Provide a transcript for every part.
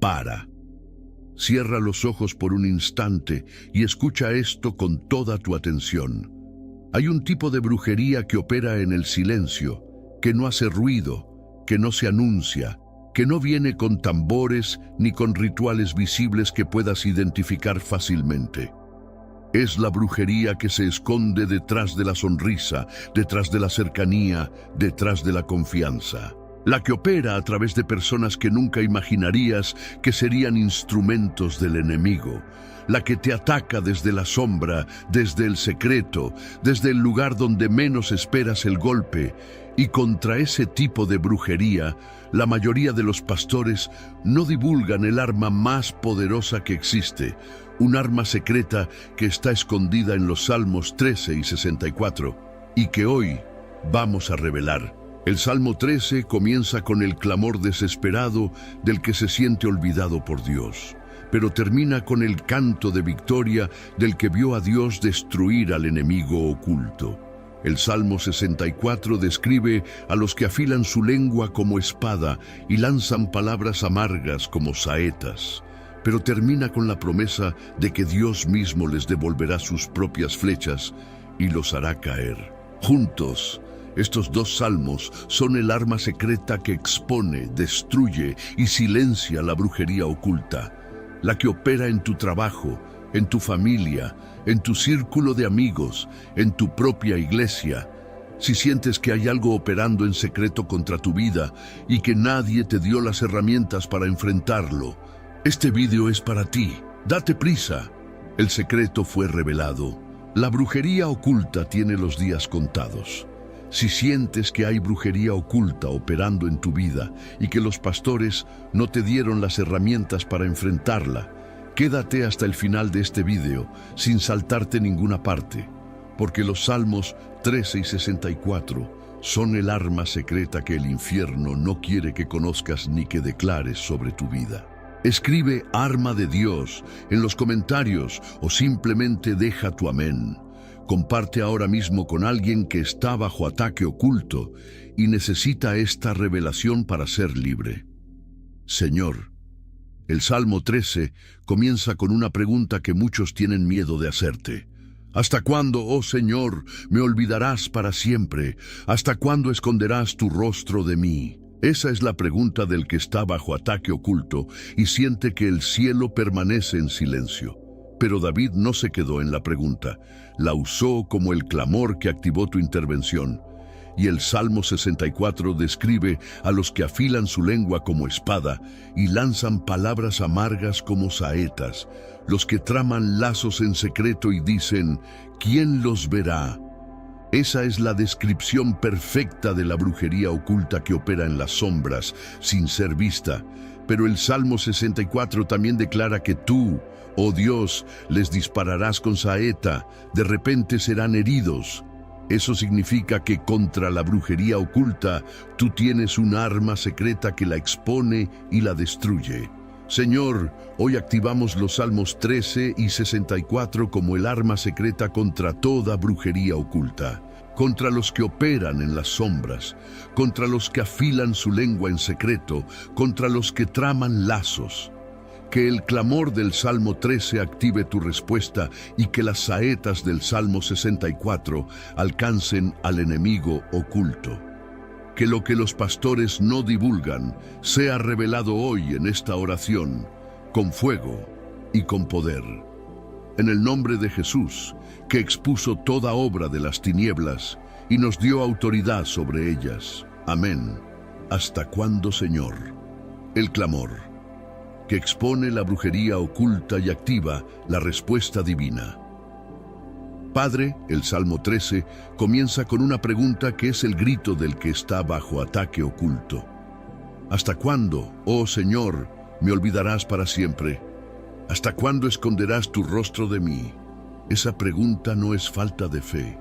para. Cierra los ojos por un instante y escucha esto con toda tu atención. Hay un tipo de brujería que opera en el silencio, que no hace ruido, que no se anuncia, que no viene con tambores ni con rituales visibles que puedas identificar fácilmente. Es la brujería que se esconde detrás de la sonrisa, detrás de la cercanía, detrás de la confianza. La que opera a través de personas que nunca imaginarías que serían instrumentos del enemigo. La que te ataca desde la sombra, desde el secreto, desde el lugar donde menos esperas el golpe. Y contra ese tipo de brujería, la mayoría de los pastores no divulgan el arma más poderosa que existe, un arma secreta que está escondida en los Salmos 13 y 64, y que hoy vamos a revelar. El Salmo 13 comienza con el clamor desesperado del que se siente olvidado por Dios, pero termina con el canto de victoria del que vio a Dios destruir al enemigo oculto. El Salmo 64 describe a los que afilan su lengua como espada y lanzan palabras amargas como saetas, pero termina con la promesa de que Dios mismo les devolverá sus propias flechas y los hará caer. Juntos, estos dos salmos son el arma secreta que expone, destruye y silencia la brujería oculta, la que opera en tu trabajo, en tu familia, en tu círculo de amigos, en tu propia iglesia. Si sientes que hay algo operando en secreto contra tu vida y que nadie te dio las herramientas para enfrentarlo, este video es para ti. Date prisa. El secreto fue revelado. La brujería oculta tiene los días contados. Si sientes que hay brujería oculta operando en tu vida y que los pastores no te dieron las herramientas para enfrentarla, quédate hasta el final de este video sin saltarte ninguna parte, porque los Salmos 13 y 64 son el arma secreta que el infierno no quiere que conozcas ni que declares sobre tu vida. Escribe "arma de Dios" en los comentarios o simplemente deja tu amén. Comparte ahora mismo con alguien que está bajo ataque oculto y necesita esta revelación para ser libre. Señor, el Salmo 13 comienza con una pregunta que muchos tienen miedo de hacerte. ¿Hasta cuándo, oh Señor, me olvidarás para siempre? ¿Hasta cuándo esconderás tu rostro de mí? Esa es la pregunta del que está bajo ataque oculto y siente que el cielo permanece en silencio. Pero David no se quedó en la pregunta, la usó como el clamor que activó tu intervención. Y el Salmo 64 describe a los que afilan su lengua como espada y lanzan palabras amargas como saetas, los que traman lazos en secreto y dicen, ¿quién los verá? Esa es la descripción perfecta de la brujería oculta que opera en las sombras, sin ser vista. Pero el Salmo 64 también declara que tú, oh Dios, les dispararás con saeta, de repente serán heridos. Eso significa que contra la brujería oculta, tú tienes un arma secreta que la expone y la destruye. Señor, hoy activamos los Salmos 13 y 64 como el arma secreta contra toda brujería oculta, contra los que operan en las sombras, contra los que afilan su lengua en secreto, contra los que traman lazos. Que el clamor del Salmo 13 active tu respuesta y que las saetas del Salmo 64 alcancen al enemigo oculto. Que lo que los pastores no divulgan sea revelado hoy en esta oración, con fuego y con poder. En el nombre de Jesús, que expuso toda obra de las tinieblas y nos dio autoridad sobre ellas. Amén. ¿Hasta cuándo, Señor? El clamor que expone la brujería oculta y activa la respuesta divina. Padre, el Salmo 13 comienza con una pregunta que es el grito del que está bajo ataque oculto. ¿Hasta cuándo, oh Señor, me olvidarás para siempre? ¿Hasta cuándo esconderás tu rostro de mí? Esa pregunta no es falta de fe,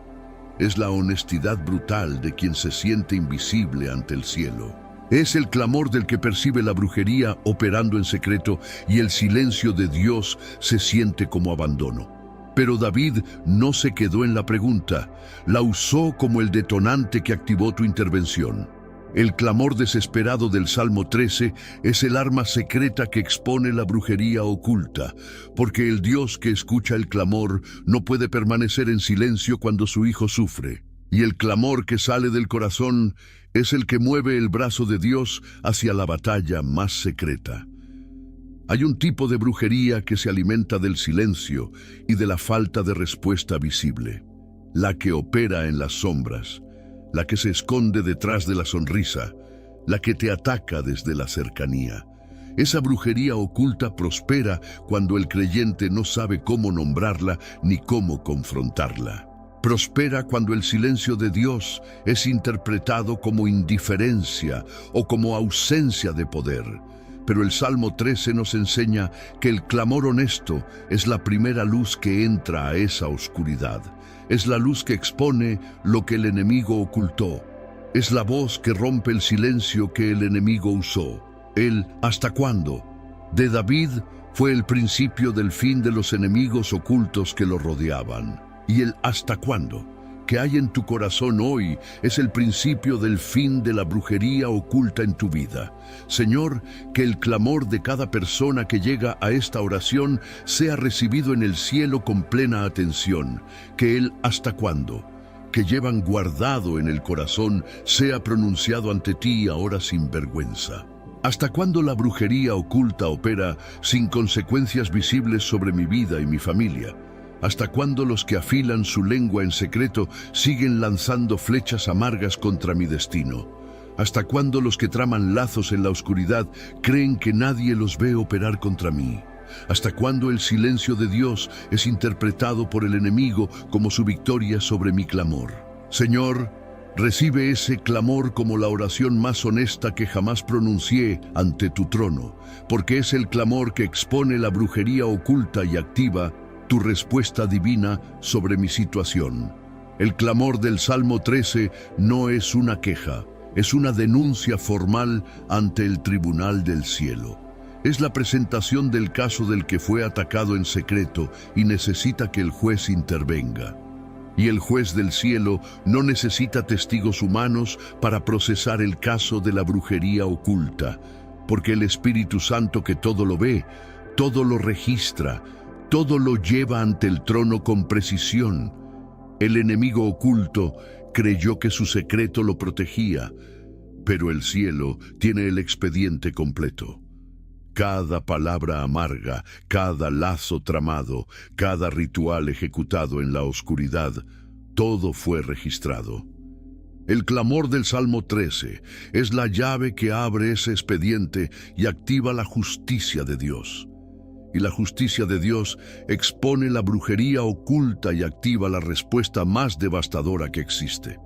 es la honestidad brutal de quien se siente invisible ante el cielo. Es el clamor del que percibe la brujería operando en secreto y el silencio de Dios se siente como abandono. Pero David no se quedó en la pregunta, la usó como el detonante que activó tu intervención. El clamor desesperado del Salmo 13 es el arma secreta que expone la brujería oculta, porque el Dios que escucha el clamor no puede permanecer en silencio cuando su hijo sufre. Y el clamor que sale del corazón es el que mueve el brazo de Dios hacia la batalla más secreta. Hay un tipo de brujería que se alimenta del silencio y de la falta de respuesta visible, la que opera en las sombras, la que se esconde detrás de la sonrisa, la que te ataca desde la cercanía. Esa brujería oculta prospera cuando el creyente no sabe cómo nombrarla ni cómo confrontarla. Prospera cuando el silencio de Dios es interpretado como indiferencia o como ausencia de poder. Pero el Salmo 13 nos enseña que el clamor honesto es la primera luz que entra a esa oscuridad. Es la luz que expone lo que el enemigo ocultó. Es la voz que rompe el silencio que el enemigo usó. El ¿hasta cuándo? De David fue el principio del fin de los enemigos ocultos que lo rodeaban. Y el ¿hasta cuándo? Que hay en tu corazón hoy es el principio del fin de la brujería oculta en tu vida. Señor, que el clamor de cada persona que llega a esta oración sea recibido en el cielo con plena atención. Que el ¿hasta cuándo? Que llevan guardado en el corazón sea pronunciado ante ti ahora sin vergüenza. ¿Hasta cuándo la brujería oculta opera sin consecuencias visibles sobre mi vida y mi familia? ¿Hasta cuándo los que afilan su lengua en secreto siguen lanzando flechas amargas contra mi destino? ¿Hasta cuándo los que traman lazos en la oscuridad creen que nadie los ve operar contra mí? ¿Hasta cuándo el silencio de Dios es interpretado por el enemigo como su victoria sobre mi clamor? Señor, recibe ese clamor como la oración más honesta que jamás pronuncié ante tu trono, porque es el clamor que expone la brujería oculta y activa tu respuesta divina sobre mi situación. El clamor del Salmo 13 no es una queja, es una denuncia formal ante el tribunal del cielo. Es la presentación del caso del que fue atacado en secreto y necesita que el juez intervenga. Y el juez del cielo no necesita testigos humanos para procesar el caso de la brujería oculta, porque el Espíritu Santo que todo lo ve, todo lo registra, todo lo lleva ante el trono con precisión. El enemigo oculto creyó que su secreto lo protegía, pero el cielo tiene el expediente completo. Cada palabra amarga, cada lazo tramado, cada ritual ejecutado en la oscuridad, todo fue registrado. El clamor del Salmo 13 es la llave que abre ese expediente y activa la justicia de Dios. Y la justicia de Dios expone la brujería oculta y activa la respuesta más devastadora que existe.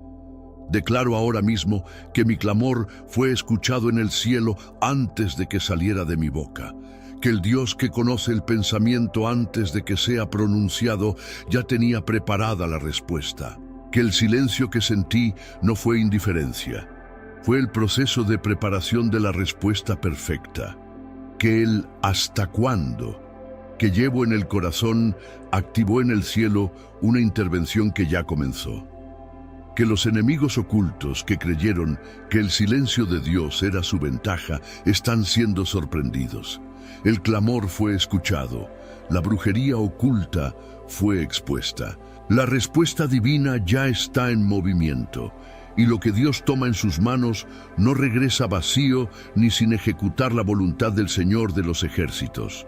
Declaro ahora mismo que mi clamor fue escuchado en el cielo antes de que saliera de mi boca, que el Dios que conoce el pensamiento antes de que sea pronunciado ya tenía preparada la respuesta, que el silencio que sentí no fue indiferencia, fue el proceso de preparación de la respuesta perfecta, que el ¿hasta cuándo? Que llevo en el corazón activó en el cielo una intervención que ya comenzó. Que los enemigos ocultos que creyeron que el silencio de Dios era su ventaja están siendo sorprendidos. El clamor fue escuchado, la brujería oculta fue expuesta. La respuesta divina ya está en movimiento, y lo que Dios toma en sus manos no regresa vacío ni sin ejecutar la voluntad del Señor de los ejércitos.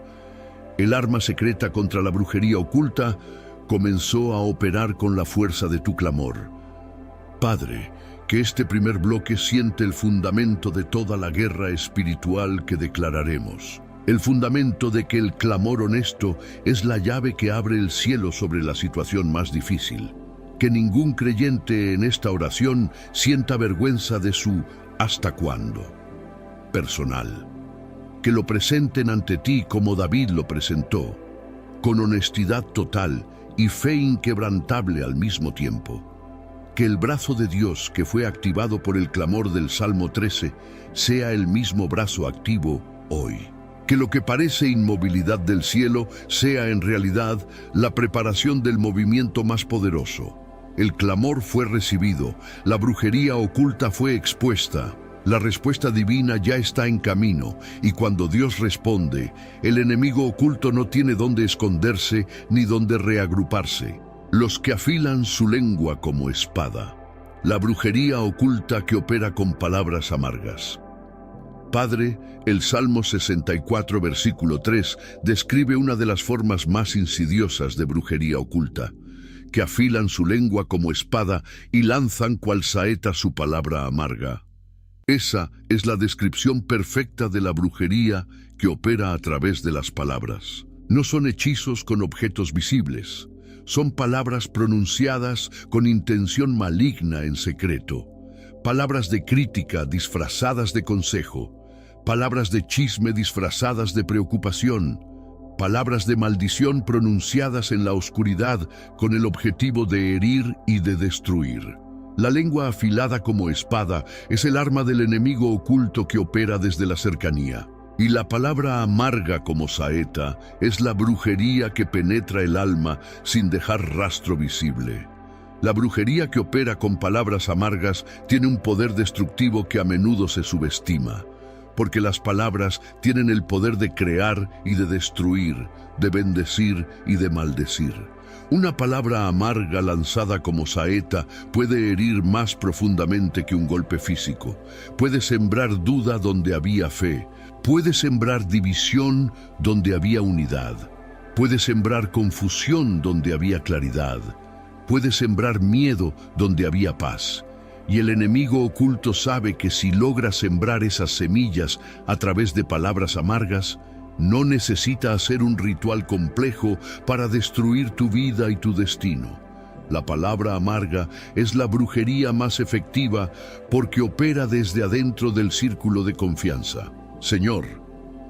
El arma secreta contra la brujería oculta comenzó a operar con la fuerza de tu clamor. Padre, que este primer bloque siente el fundamento de toda la guerra espiritual que declararemos. El fundamento de que el clamor honesto es la llave que abre el cielo sobre la situación más difícil. Que ningún creyente en esta oración sienta vergüenza de su ¿hasta cuándo? Personal. Que lo presenten ante ti como David lo presentó, con honestidad total y fe inquebrantable al mismo tiempo. Que el brazo de Dios que fue activado por el clamor del Salmo 13 sea el mismo brazo activo hoy. Que lo que parece inmovilidad del cielo sea en realidad la preparación del movimiento más poderoso. El clamor fue recibido, la brujería oculta fue expuesta, La respuesta divina ya está en camino, y cuando Dios responde, el enemigo oculto no tiene dónde esconderse ni dónde reagruparse. Los que afilan su lengua como espada. La brujería oculta que opera con palabras amargas. Padre, el Salmo 64, versículo 3, describe una de las formas más insidiosas de brujería oculta, que afilan su lengua como espada y lanzan cual saeta su palabra amarga. Esa es la descripción perfecta de la brujería que opera a través de las palabras. No son hechizos con objetos visibles, son palabras pronunciadas con intención maligna en secreto, palabras de crítica disfrazadas de consejo, palabras de chisme disfrazadas de preocupación, palabras de maldición pronunciadas en la oscuridad con el objetivo de herir y de destruir. La lengua afilada como espada es el arma del enemigo oculto que opera desde la cercanía. Y la palabra amarga como saeta es la brujería que penetra el alma sin dejar rastro visible. La brujería que opera con palabras amargas tiene un poder destructivo que a menudo se subestima, porque las palabras tienen el poder de crear y de destruir, de bendecir y de maldecir. Una palabra amarga lanzada como saeta puede herir más profundamente que un golpe físico. Puede sembrar duda donde había fe. Puede sembrar división donde había unidad. Puede sembrar confusión donde había claridad. Puede sembrar miedo donde había paz. Y el enemigo oculto sabe que si logra sembrar esas semillas a través de palabras amargas, no necesita hacer un ritual complejo para destruir tu vida y tu destino. La palabra amarga es la brujería más efectiva porque opera desde adentro del círculo de confianza. Señor,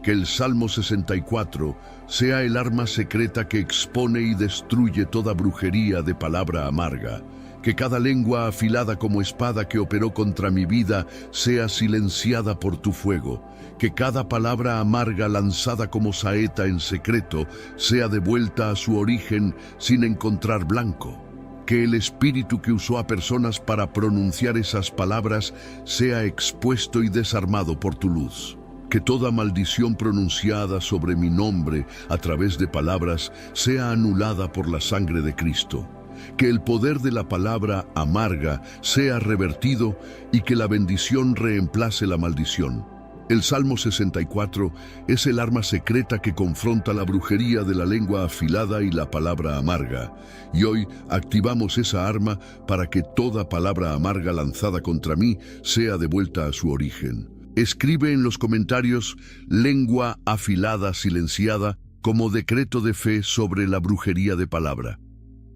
que el Salmo 64 sea el arma secreta que expone y destruye toda brujería de palabra amarga. Que cada lengua afilada como espada que operó contra mi vida sea silenciada por tu fuego. Que cada palabra amarga lanzada como saeta en secreto sea devuelta a su origen sin encontrar blanco. Que el espíritu que usó a personas para pronunciar esas palabras sea expuesto y desarmado por tu luz. Que toda maldición pronunciada sobre mi nombre a través de palabras sea anulada por la sangre de Cristo. Que el poder de la palabra amarga sea revertido y que la bendición reemplace la maldición. El Salmo 64 es el arma secreta que confronta la brujería de la lengua afilada y la palabra amarga. Y hoy activamos esa arma para que toda palabra amarga lanzada contra mí sea devuelta a su origen. Escribe en los comentarios lengua afilada silenciada como decreto de fe sobre la brujería de palabra.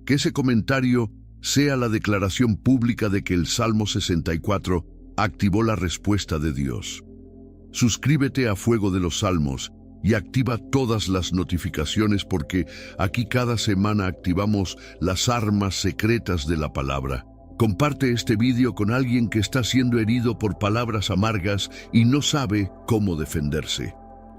Que ese comentario sea la declaración pública de que el Salmo 64 activó la respuesta de Dios. Suscríbete a Fuego de los Salmos y activa todas las notificaciones porque aquí cada semana activamos las armas secretas de la palabra. Comparte este vídeo con alguien que está siendo herido por palabras amargas y no sabe cómo defenderse.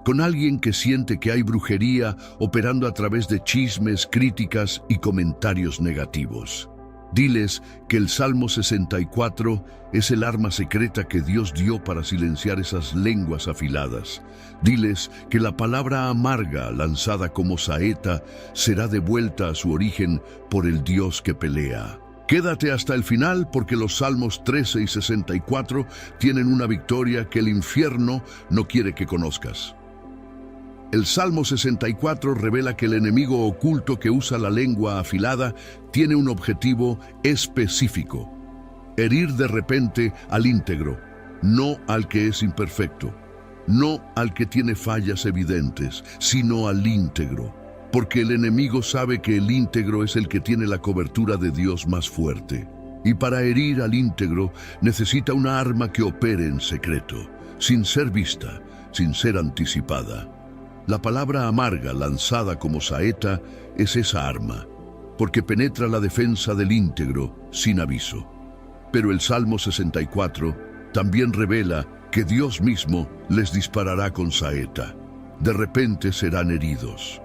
Con alguien que siente que hay brujería operando a través de chismes, críticas y comentarios negativos. Diles que el Salmo 64 es el arma secreta que Dios dio para silenciar esas lenguas afiladas. Diles que la palabra amarga lanzada como saeta será devuelta a su origen por el Dios que pelea. Quédate hasta el final porque los Salmos 13 y 64 tienen una victoria que el infierno no quiere que conozcas. El Salmo 64 revela que el enemigo oculto que usa la lengua afilada tiene un objetivo específico: herir de repente al íntegro, no al que es imperfecto, no al que tiene fallas evidentes, sino al íntegro. Porque el enemigo sabe que el íntegro es el que tiene la cobertura de Dios más fuerte. Y para herir al íntegro necesita una arma que opere en secreto, sin ser vista, sin ser anticipada. La palabra amarga lanzada como saeta es esa arma, porque penetra la defensa del íntegro sin aviso. Pero el Salmo 64 también revela que Dios mismo les disparará con saeta. De repente serán heridos.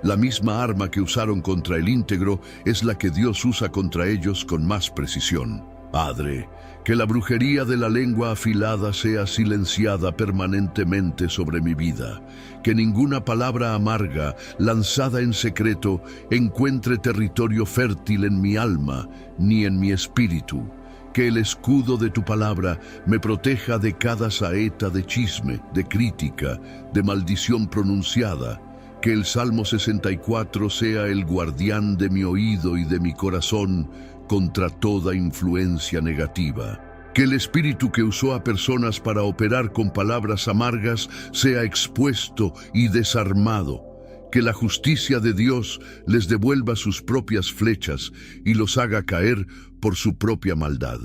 La misma arma que usaron contra el íntegro es la que Dios usa contra ellos con más precisión. Padre, que la brujería de la lengua afilada sea silenciada permanentemente sobre mi vida, que ninguna palabra amarga, lanzada en secreto, encuentre territorio fértil en mi alma, ni en mi espíritu. Que el escudo de tu palabra me proteja de cada saeta de chisme, de crítica, de maldición pronunciada. Que el Salmo 64 sea el guardián de mi oído y de mi corazón contra toda influencia negativa. Que el espíritu que usó a personas para operar con palabras amargas sea expuesto y desarmado. Que la justicia de Dios les devuelva sus propias flechas y los haga caer por su propia maldad.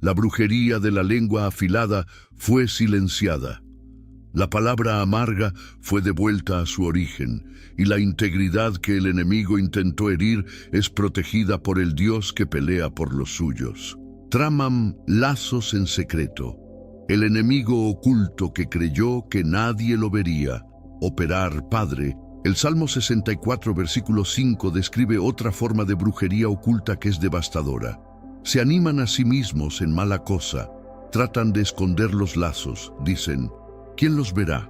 La brujería de la lengua afilada fue silenciada. La palabra amarga fue devuelta a su origen, y la integridad que el enemigo intentó herir es protegida por el Dios que pelea por los suyos. Traman lazos en secreto. El enemigo oculto que creyó que nadie lo vería operar, Padre. El Salmo 64, versículo 5 describe otra forma de brujería oculta que es devastadora. Se animan a sí mismos en mala cosa, tratan de esconder los lazos, dicen, ¿quién los verá?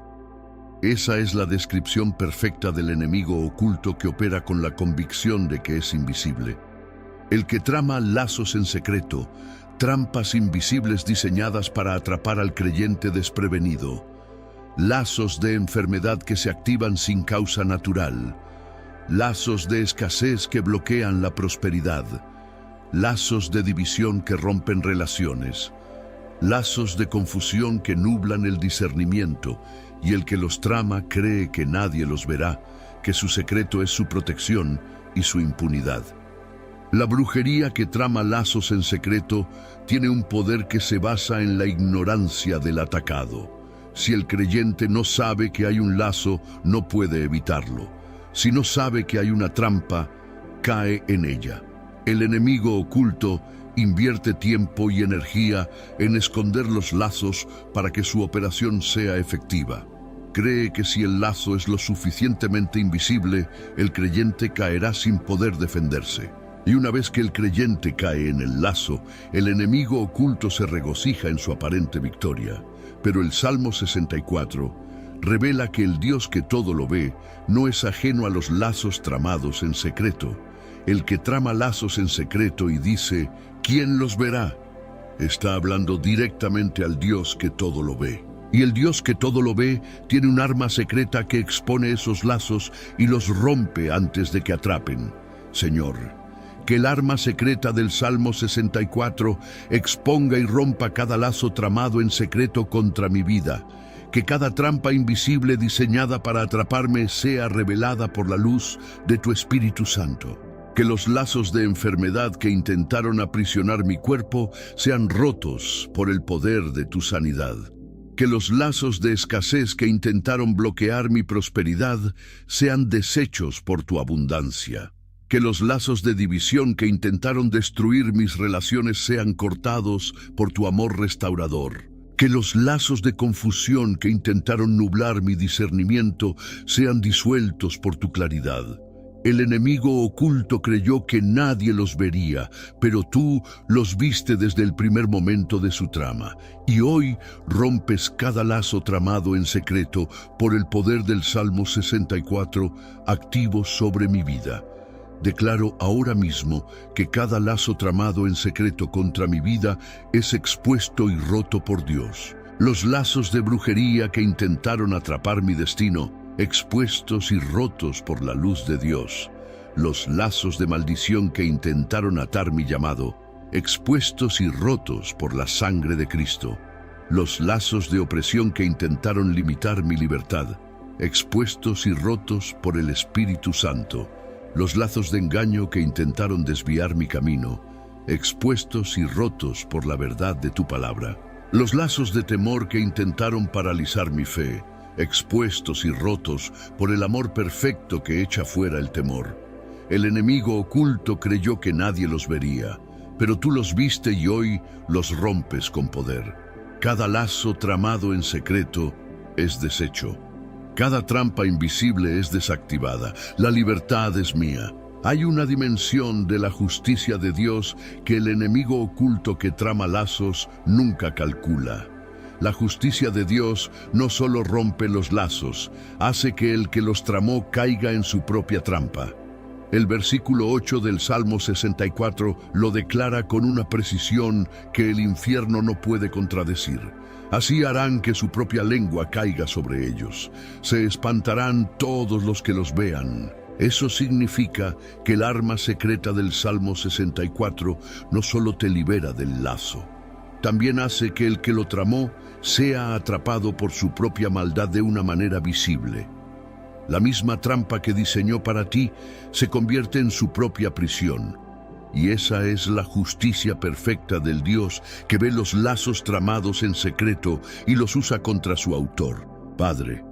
Esa es la descripción perfecta del enemigo oculto que opera con la convicción de que es invisible. El que trama lazos en secreto, trampas invisibles diseñadas para atrapar al creyente desprevenido, lazos de enfermedad que se activan sin causa natural, lazos de escasez que bloquean la prosperidad, lazos de división que rompen relaciones, lazos de confusión que nublan el discernimiento, y el que los trama cree que nadie los verá, que su secreto es su protección y su impunidad. La brujería que trama lazos en secreto tiene un poder que se basa en la ignorancia del atacado. Si el creyente no sabe que hay un lazo, no puede evitarlo. Si no sabe que hay una trampa, cae en ella. El enemigo oculto invierte tiempo y energía en esconder los lazos para que su operación sea efectiva. Cree que si el lazo es lo suficientemente invisible, el creyente caerá sin poder defenderse. Y una vez que el creyente cae en el lazo, el enemigo oculto se regocija en su aparente victoria. Pero el Salmo 64 revela que el Dios que todo lo ve no es ajeno a los lazos tramados en secreto. El que trama lazos en secreto y dice, ¿quién los verá?, está hablando directamente al Dios que todo lo ve. Y el Dios que todo lo ve tiene un arma secreta que expone esos lazos y los rompe antes de que atrapen. Señor, que el arma secreta del Salmo 64 exponga y rompa cada lazo tramado en secreto contra mi vida. Que cada trampa invisible diseñada para atraparme sea revelada por la luz de tu Espíritu Santo. Que los lazos de enfermedad que intentaron aprisionar mi cuerpo sean rotos por el poder de tu sanidad. Que los lazos de escasez que intentaron bloquear mi prosperidad sean deshechos por tu abundancia. Que los lazos de división que intentaron destruir mis relaciones sean cortados por tu amor restaurador. Que los lazos de confusión que intentaron nublar mi discernimiento sean disueltos por tu claridad. El enemigo oculto creyó que nadie los vería, pero tú los viste desde el primer momento de su trama. Y hoy rompes cada lazo tramado en secreto por el poder del Salmo 64 activo sobre mi vida. Declaro ahora mismo que cada lazo tramado en secreto contra mi vida es expuesto y roto por Dios. Los lazos de brujería que intentaron atrapar mi destino, expuestos y rotos por la luz de Dios. Los lazos de maldición que intentaron atar mi llamado, expuestos y rotos por la sangre de Cristo. Los lazos de opresión que intentaron limitar mi libertad, expuestos y rotos por el Espíritu Santo. Los lazos de engaño que intentaron desviar mi camino, expuestos y rotos por la verdad de tu palabra. Los lazos de temor que intentaron paralizar mi fe, expuestos y rotos por el amor perfecto que echa fuera el temor. El enemigo oculto creyó que nadie los vería, pero tú los viste y hoy los rompes con poder. Cada lazo tramado en secreto es deshecho. Cada trampa invisible es desactivada. La libertad es mía. Hay una dimensión de la justicia de Dios que el enemigo oculto que trama lazos nunca calcula. La justicia de Dios no solo rompe los lazos, hace que el que los tramó caiga en su propia trampa. El versículo 8 del Salmo 64 lo declara con una precisión que el infierno no puede contradecir. Así harán que su propia lengua caiga sobre ellos. Se espantarán todos los que los vean. Eso significa que el arma secreta del Salmo 64 no solo te libera del lazo, también hace que el que lo tramó sea atrapado por su propia maldad de una manera visible. La misma trampa que diseñó para ti se convierte en su propia prisión. Y esa es la justicia perfecta del Dios que ve los lazos tramados en secreto y los usa contra su autor. Padre,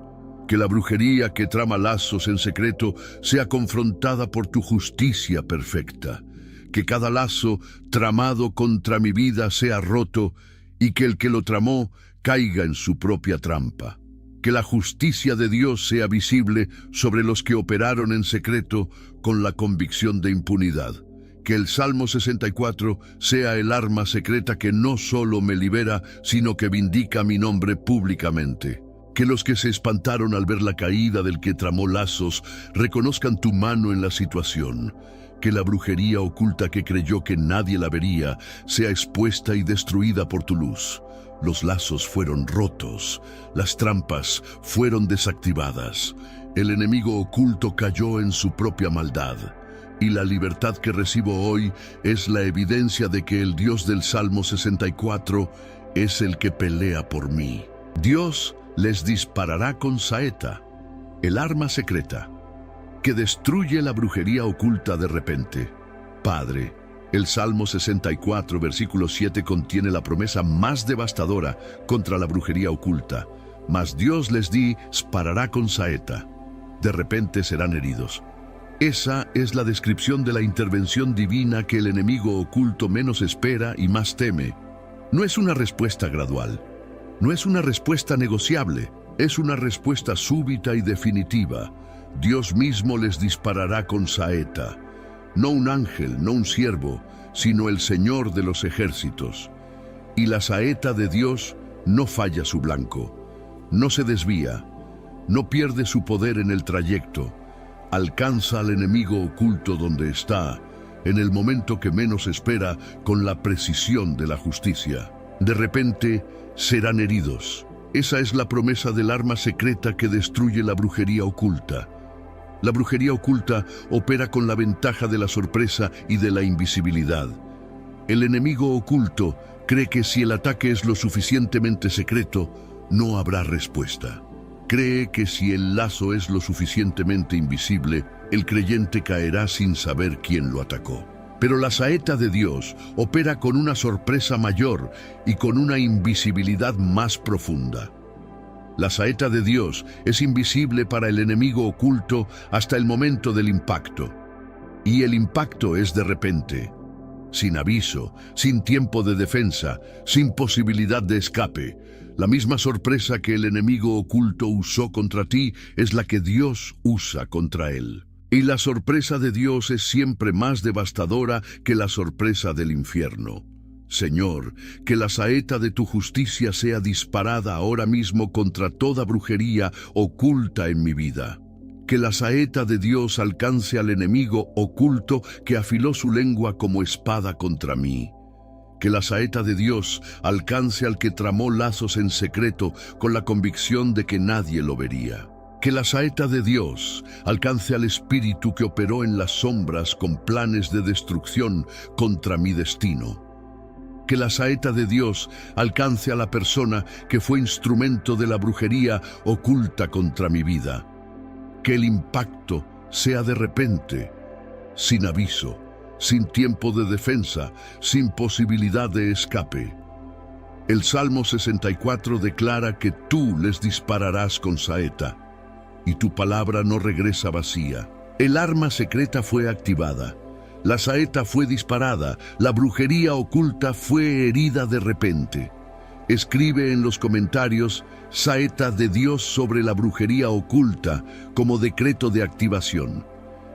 que la brujería que trama lazos en secreto sea confrontada por tu justicia perfecta. Que cada lazo tramado contra mi vida sea roto y que el que lo tramó caiga en su propia trampa. Que la justicia de Dios sea visible sobre los que operaron en secreto con la convicción de impunidad. Que el Salmo 64 sea el arma secreta que no solo me libera, sino que vindica mi nombre públicamente. Que los que se espantaron al ver la caída del que tramó lazos reconozcan tu mano en la situación. Que la brujería oculta que creyó que nadie la vería sea expuesta y destruida por tu luz. Los lazos fueron rotos, las trampas fueron desactivadas. El enemigo oculto cayó en su propia maldad. Y la libertad que recibo hoy es la evidencia de que el Dios del Salmo 64 es el que pelea por mí. Dios les disparará con saeta, el arma secreta, que destruye la brujería oculta de repente. Padre, el Salmo 64, versículo 7 contiene la promesa más devastadora contra la brujería oculta. Mas Dios les disparará con saeta. De repente serán heridos. Esa es la descripción de la intervención divina que el enemigo oculto menos espera y más teme. No es una respuesta gradual. No es una respuesta negociable. Es una respuesta súbita y definitiva. Dios mismo les disparará con saeta. No un ángel, no un siervo, sino el Señor de los ejércitos. Y la saeta de Dios no falla su blanco. No se desvía. No pierde su poder en el trayecto. Alcanza al enemigo oculto donde está, en el momento que menos espera, con la precisión de la justicia. De repente, serán heridos. Esa es la promesa del arma secreta que destruye la brujería oculta. La brujería oculta opera con la ventaja de la sorpresa y de la invisibilidad. El enemigo oculto cree que si el ataque es lo suficientemente secreto, no habrá respuesta. Cree que si el lazo es lo suficientemente invisible, el creyente caerá sin saber quién lo atacó. Pero la saeta de Dios opera con una sorpresa mayor y con una invisibilidad más profunda. La saeta de Dios es invisible para el enemigo oculto hasta el momento del impacto. Y el impacto es de repente, sin aviso, sin tiempo de defensa, sin posibilidad de escape. La misma sorpresa que el enemigo oculto usó contra ti es la que Dios usa contra él. Y la sorpresa de Dios es siempre más devastadora que la sorpresa del infierno. Señor, que la saeta de tu justicia sea disparada ahora mismo contra toda brujería oculta en mi vida. Que la saeta de Dios alcance al enemigo oculto que afiló su lengua como espada contra mí. Que la saeta de Dios alcance al que tramó lazos en secreto con la convicción de que nadie lo vería. Que la saeta de Dios alcance al espíritu que operó en las sombras con planes de destrucción contra mi destino. Que la saeta de Dios alcance a la persona que fue instrumento de la brujería oculta contra mi vida. Que el impacto sea de repente, sin aviso, sin tiempo de defensa, sin posibilidad de escape. El Salmo 64 declara que tú les dispararás con saeta, y tu palabra no regresa vacía. El arma secreta fue activada, la saeta fue disparada, la brujería oculta fue herida de repente. Escribe en los comentarios saeta de Dios sobre la brujería oculta como decreto de activación.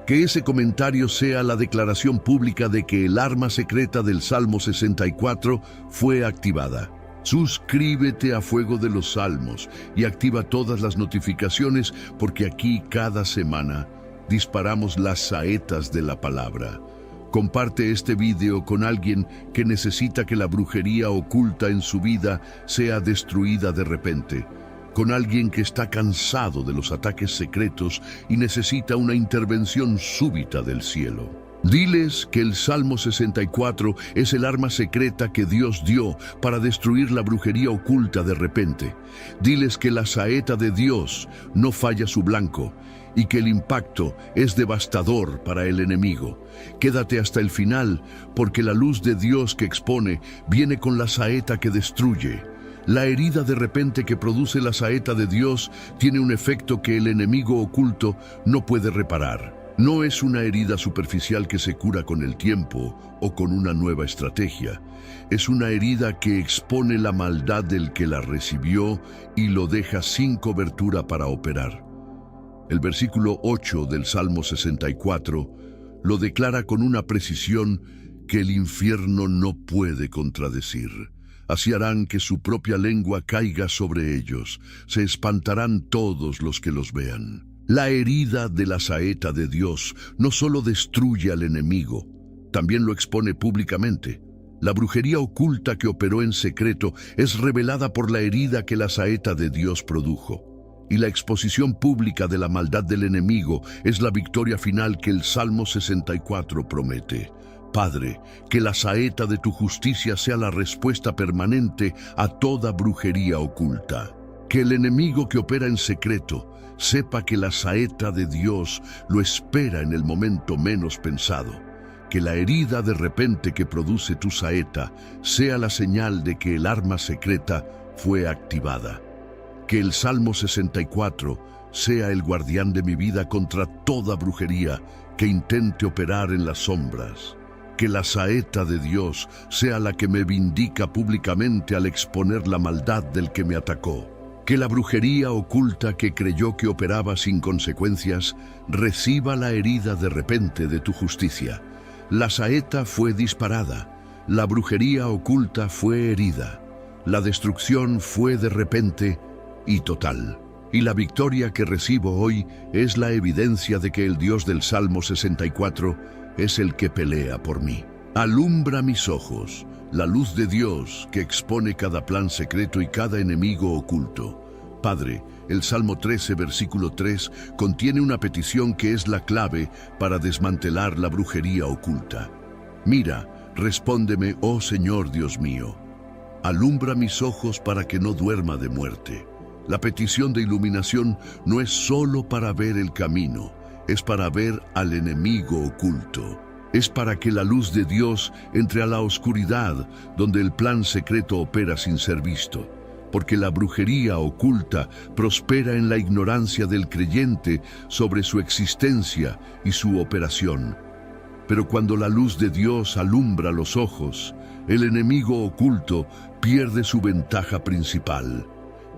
Que ese comentario sea la declaración pública de que el arma secreta del Salmo 64 fue activada. Suscríbete a Fuego de los Salmos y activa todas las notificaciones, porque aquí cada semana disparamos las saetas de la palabra. Comparte este video con alguien que necesita que la brujería oculta en su vida sea destruida de repente, con alguien que está cansado de los ataques secretos y necesita una intervención súbita del cielo. Diles que el Salmo 64 es el arma secreta que Dios dio para destruir la brujería oculta de repente. Diles que la saeta de Dios no falla su blanco y que el impacto es devastador para el enemigo. Quédate hasta el final, porque la luz de Dios que expone viene con la saeta que destruye. La herida de repente que produce la saeta de Dios tiene un efecto que el enemigo oculto no puede reparar. No es una herida superficial que se cura con el tiempo o con una nueva estrategia. Es una herida que expone la maldad del que la recibió y lo deja sin cobertura para operar. El versículo 8 del Salmo 64 lo declara con una precisión que el infierno no puede contradecir. Así harán que su propia lengua caiga sobre ellos. Se espantarán todos los que los vean. La herida de la saeta de Dios no solo destruye al enemigo, también lo expone públicamente. La brujería oculta que operó en secreto es revelada por la herida que la saeta de Dios produjo. Y la exposición pública de la maldad del enemigo es la victoria final que el Salmo 64 promete. Padre, que la saeta de tu justicia sea la respuesta permanente a toda brujería oculta. Que el enemigo que opera en secreto sepa que la saeta de Dios lo espera en el momento menos pensado. Que la herida de repente que produce tu saeta sea la señal de que el arma secreta fue activada. Que el Salmo 64 sea el guardián de mi vida contra toda brujería que intente operar en las sombras. Que la saeta de Dios sea la que me vindica públicamente al exponer la maldad del que me atacó. Que la brujería oculta que creyó que operaba sin consecuencias reciba la herida de repente de tu justicia. La saeta fue disparada, la brujería oculta fue herida, la destrucción fue de repente y total. Y la victoria que recibo hoy es la evidencia de que el Dios del Salmo 64 es el que pelea por mí. Alumbra mis ojos, la luz de Dios que expone cada plan secreto y cada enemigo oculto. Padre, el Salmo 13, versículo 3, contiene una petición que es la clave para desmantelar la brujería oculta. Mira, respóndeme, oh Señor Dios mío. Alumbra mis ojos para que no duerma de muerte. La petición de iluminación no es solo para ver el camino, es para ver al enemigo oculto. Es para que la luz de Dios entre a la oscuridad donde el plan secreto opera sin ser visto. Porque la brujería oculta prospera en la ignorancia del creyente sobre su existencia y su operación. Pero cuando la luz de Dios alumbra los ojos, el enemigo oculto pierde su ventaja principal.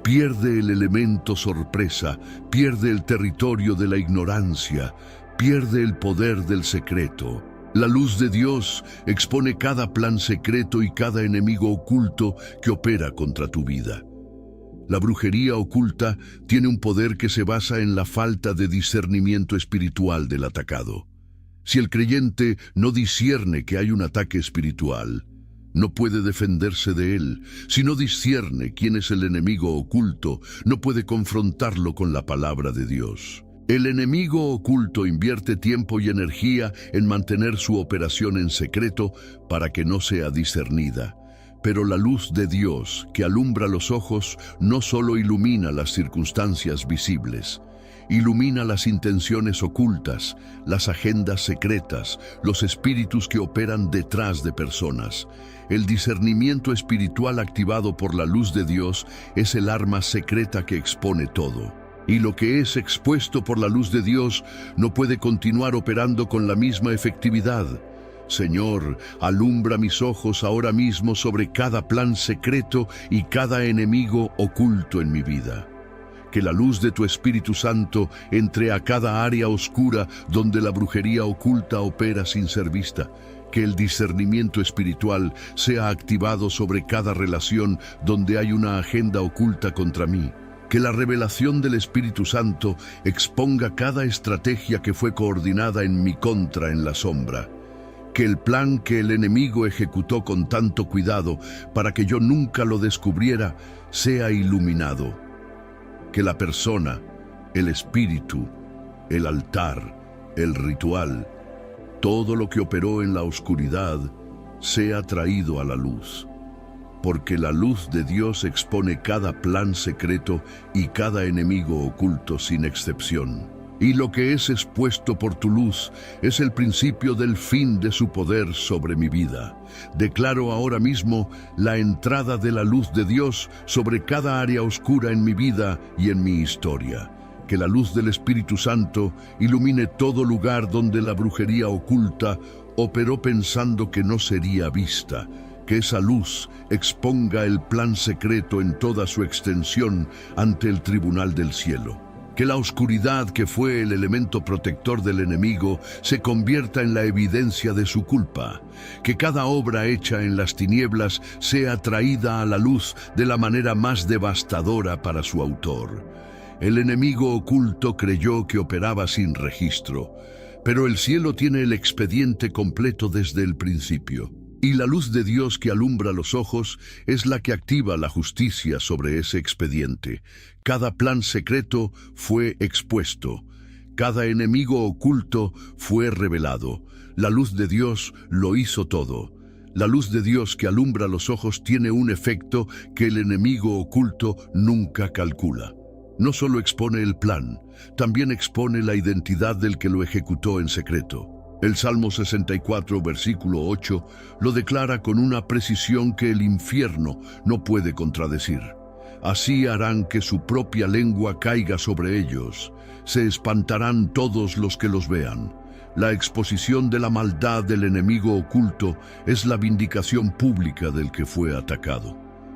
Pierde el elemento sorpresa, pierde el territorio de la ignorancia, pierde el poder del secreto. La luz de Dios expone cada plan secreto y cada enemigo oculto que opera contra tu vida. La brujería oculta tiene un poder que se basa en la falta de discernimiento espiritual del atacado. Si el creyente no discierne que hay un ataque espiritual, no puede defenderse de él. Si no discierne quién es el enemigo oculto, no puede confrontarlo con la palabra de Dios. El enemigo oculto invierte tiempo y energía en mantener su operación en secreto para que no sea discernida. Pero la luz de Dios, que alumbra los ojos, no solo ilumina las circunstancias visibles, ilumina las intenciones ocultas, las agendas secretas, los espíritus que operan detrás de personas. El discernimiento espiritual activado por la luz de Dios es el arma secreta que expone todo. Y lo que es expuesto por la luz de Dios no puede continuar operando con la misma efectividad. Señor, alumbra mis ojos ahora mismo sobre cada plan secreto y cada enemigo oculto en mi vida. Que la luz de tu Espíritu Santo entre a cada área oscura donde la brujería oculta opera sin ser vista. Que el discernimiento espiritual sea activado sobre cada relación donde hay una agenda oculta contra mí. Que la revelación del Espíritu Santo exponga cada estrategia que fue coordinada en mi contra en la sombra. Que el plan que el enemigo ejecutó con tanto cuidado para que yo nunca lo descubriera sea iluminado. Que la persona, el espíritu, el altar, el ritual, todo lo que operó en la oscuridad sea traído a la luz. Porque la luz de Dios expone cada plan secreto y cada enemigo oculto sin excepción. Y lo que es expuesto por tu luz es el principio del fin de su poder sobre mi vida. Declaro ahora mismo la entrada de la luz de Dios sobre cada área oscura en mi vida y en mi historia. Que la luz del Espíritu Santo ilumine todo lugar donde la brujería oculta operó pensando que no sería vista. Que esa luz exponga el plan secreto en toda su extensión ante el tribunal del cielo. Que la oscuridad que fue el elemento protector del enemigo se convierta en la evidencia de su culpa. Que cada obra hecha en las tinieblas sea traída a la luz de la manera más devastadora para su autor. El enemigo oculto creyó que operaba sin registro, pero el cielo tiene el expediente completo desde el principio. Y la luz de Dios que alumbra los ojos es la que activa la justicia sobre ese expediente. Cada plan secreto fue expuesto. Cada enemigo oculto fue revelado. La luz de Dios lo hizo todo. La luz de Dios que alumbra los ojos tiene un efecto que el enemigo oculto nunca calcula. No solo expone el plan, también expone la identidad del que lo ejecutó en secreto. El Salmo 64, versículo 8, lo declara con una precisión que el infierno no puede contradecir. Así harán que su propia lengua caiga sobre ellos. Se espantarán todos los que los vean. La exposición de la maldad del enemigo oculto es la vindicación pública del que fue atacado.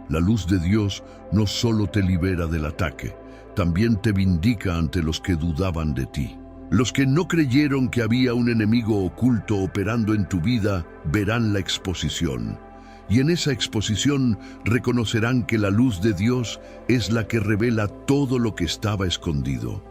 La luz de Dios no solo te libera del ataque, también te vindica ante los que dudaban de ti. Los que no creyeron que había un enemigo oculto operando en tu vida verán la exposición. Y en esa exposición reconocerán que la luz de Dios es la que revela todo lo que estaba escondido.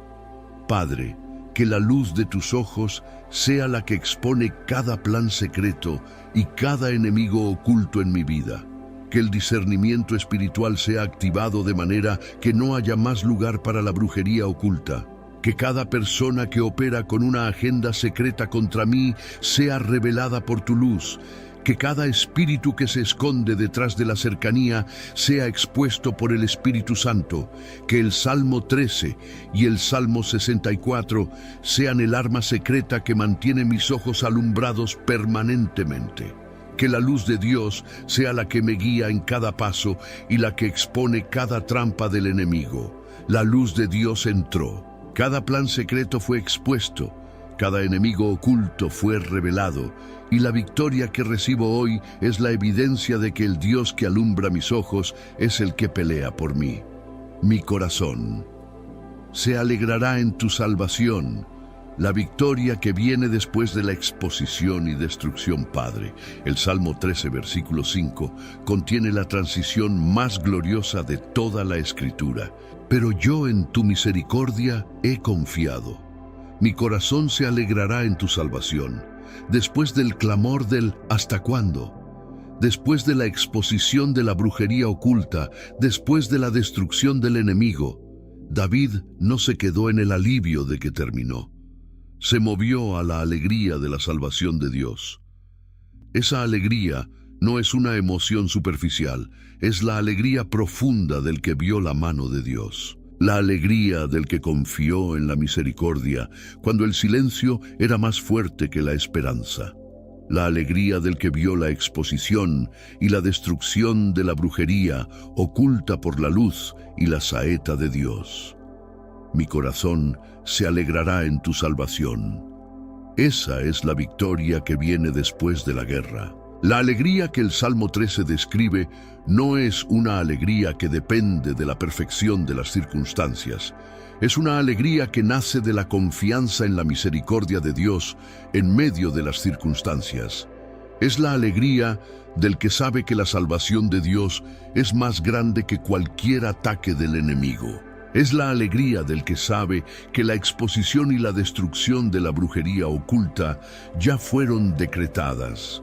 Padre, que la luz de tus ojos sea la que expone cada plan secreto y cada enemigo oculto en mi vida. Que el discernimiento espiritual sea activado de manera que no haya más lugar para la brujería oculta. Que cada persona que opera con una agenda secreta contra mí sea revelada por tu luz. Que cada espíritu que se esconde detrás de la cercanía sea expuesto por el Espíritu Santo. Que el Salmo 13 y el Salmo 64 sean el arma secreta que mantiene mis ojos alumbrados permanentemente. Que la luz de Dios sea la que me guía en cada paso y la que expone cada trampa del enemigo. La luz de Dios entró. Cada plan secreto fue expuesto, cada enemigo oculto fue revelado, y la victoria que recibo hoy es la evidencia de que el Dios que alumbra mis ojos es el que pelea por mí. Mi corazón se alegrará en tu salvación, la victoria que viene después de la exposición y destrucción, Padre. El Salmo 13, versículo 5, contiene la transición más gloriosa de toda la Escritura. Pero yo en tu misericordia he confiado. Mi corazón se alegrará en tu salvación. Después del clamor del ¿hasta cuándo? Después de la exposición de la brujería oculta, después de la destrucción del enemigo, David no se quedó en el alivio de que terminó. Se movió a la alegría de la salvación de Dios. Esa alegría no es una emoción superficial, es la alegría profunda del que vio la mano de Dios. La alegría del que confió en la misericordia cuando el silencio era más fuerte que la esperanza. La alegría del que vio la exposición y la destrucción de la brujería oculta por la luz y la saeta de Dios. Mi corazón se alegrará en tu salvación. Esa es la victoria que viene después de la guerra. La alegría que el Salmo 13 describe no es una alegría que depende de la perfección de las circunstancias. Es una alegría que nace de la confianza en la misericordia de Dios en medio de las circunstancias. Es la alegría del que sabe que la salvación de Dios es más grande que cualquier ataque del enemigo. Es la alegría del que sabe que la exposición y la destrucción de la brujería oculta ya fueron decretadas.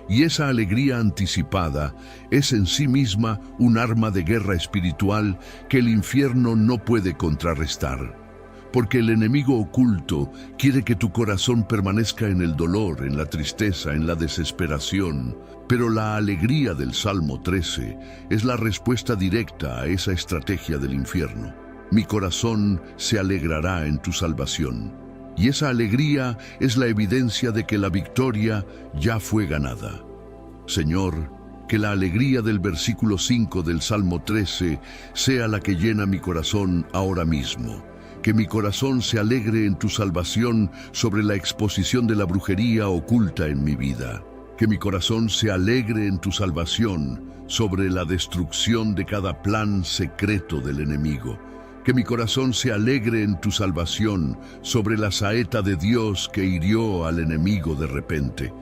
Y esa alegría anticipada es en sí misma un arma de guerra espiritual que el infierno no puede contrarrestar. Porque el enemigo oculto quiere que tu corazón permanezca en el dolor, en la tristeza, en la desesperación. Pero la alegría del Salmo 13 es la respuesta directa a esa estrategia del infierno. Mi corazón se alegrará en tu salvación. Y esa alegría es la evidencia de que la victoria ya fue ganada. Señor, que la alegría del versículo 5 del Salmo 13 sea la que llena mi corazón ahora mismo. Que mi corazón se alegre en tu salvación sobre la exposición de la brujería oculta en mi vida. Que mi corazón se alegre en tu salvación sobre la destrucción de cada plan secreto del enemigo. Que mi corazón se alegre en tu salvación sobre la saeta de Dios que hirió al enemigo de repente.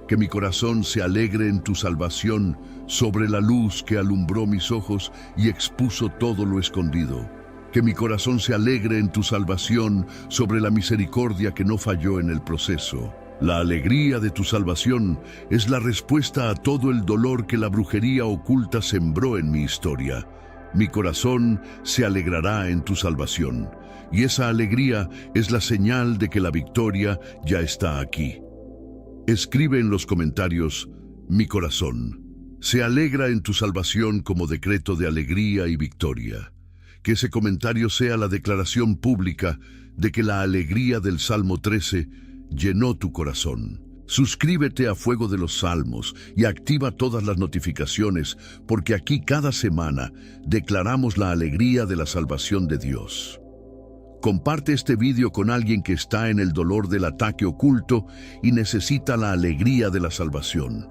Que mi corazón se alegre en tu salvación sobre la luz que alumbró mis ojos y expuso todo lo escondido. Que mi corazón se alegre en tu salvación sobre la misericordia que no falló en el proceso. La alegría de tu salvación es la respuesta a todo el dolor que la brujería oculta sembró en mi historia. Mi corazón se alegrará en tu salvación, y esa alegría es la señal de que la victoria ya está aquí. Escribe en los comentarios, mi corazón se alegra en tu salvación como decreto de alegría y victoria. Que ese comentario sea la declaración pública de que la alegría del Salmo 13 llenó tu corazón. Suscríbete a Fuego de los Salmos y activa todas las notificaciones, porque aquí cada semana declaramos la alegría de la salvación de Dios. Comparte este video con alguien que está en el dolor del ataque oculto y necesita la alegría de la salvación.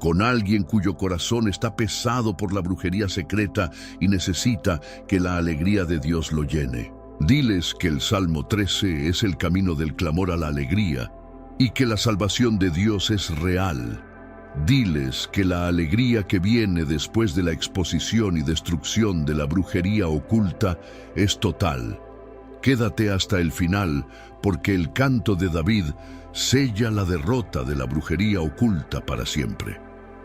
Con alguien cuyo corazón está pesado por la brujería secreta y necesita que la alegría de Dios lo llene. Diles que el Salmo 13 es el camino del clamor a la alegría y que la salvación de Dios es real. Diles que la alegría que viene después de la exposición y destrucción de la brujería oculta es total. Quédate hasta el final, porque el canto de David sella la derrota de la brujería oculta para siempre.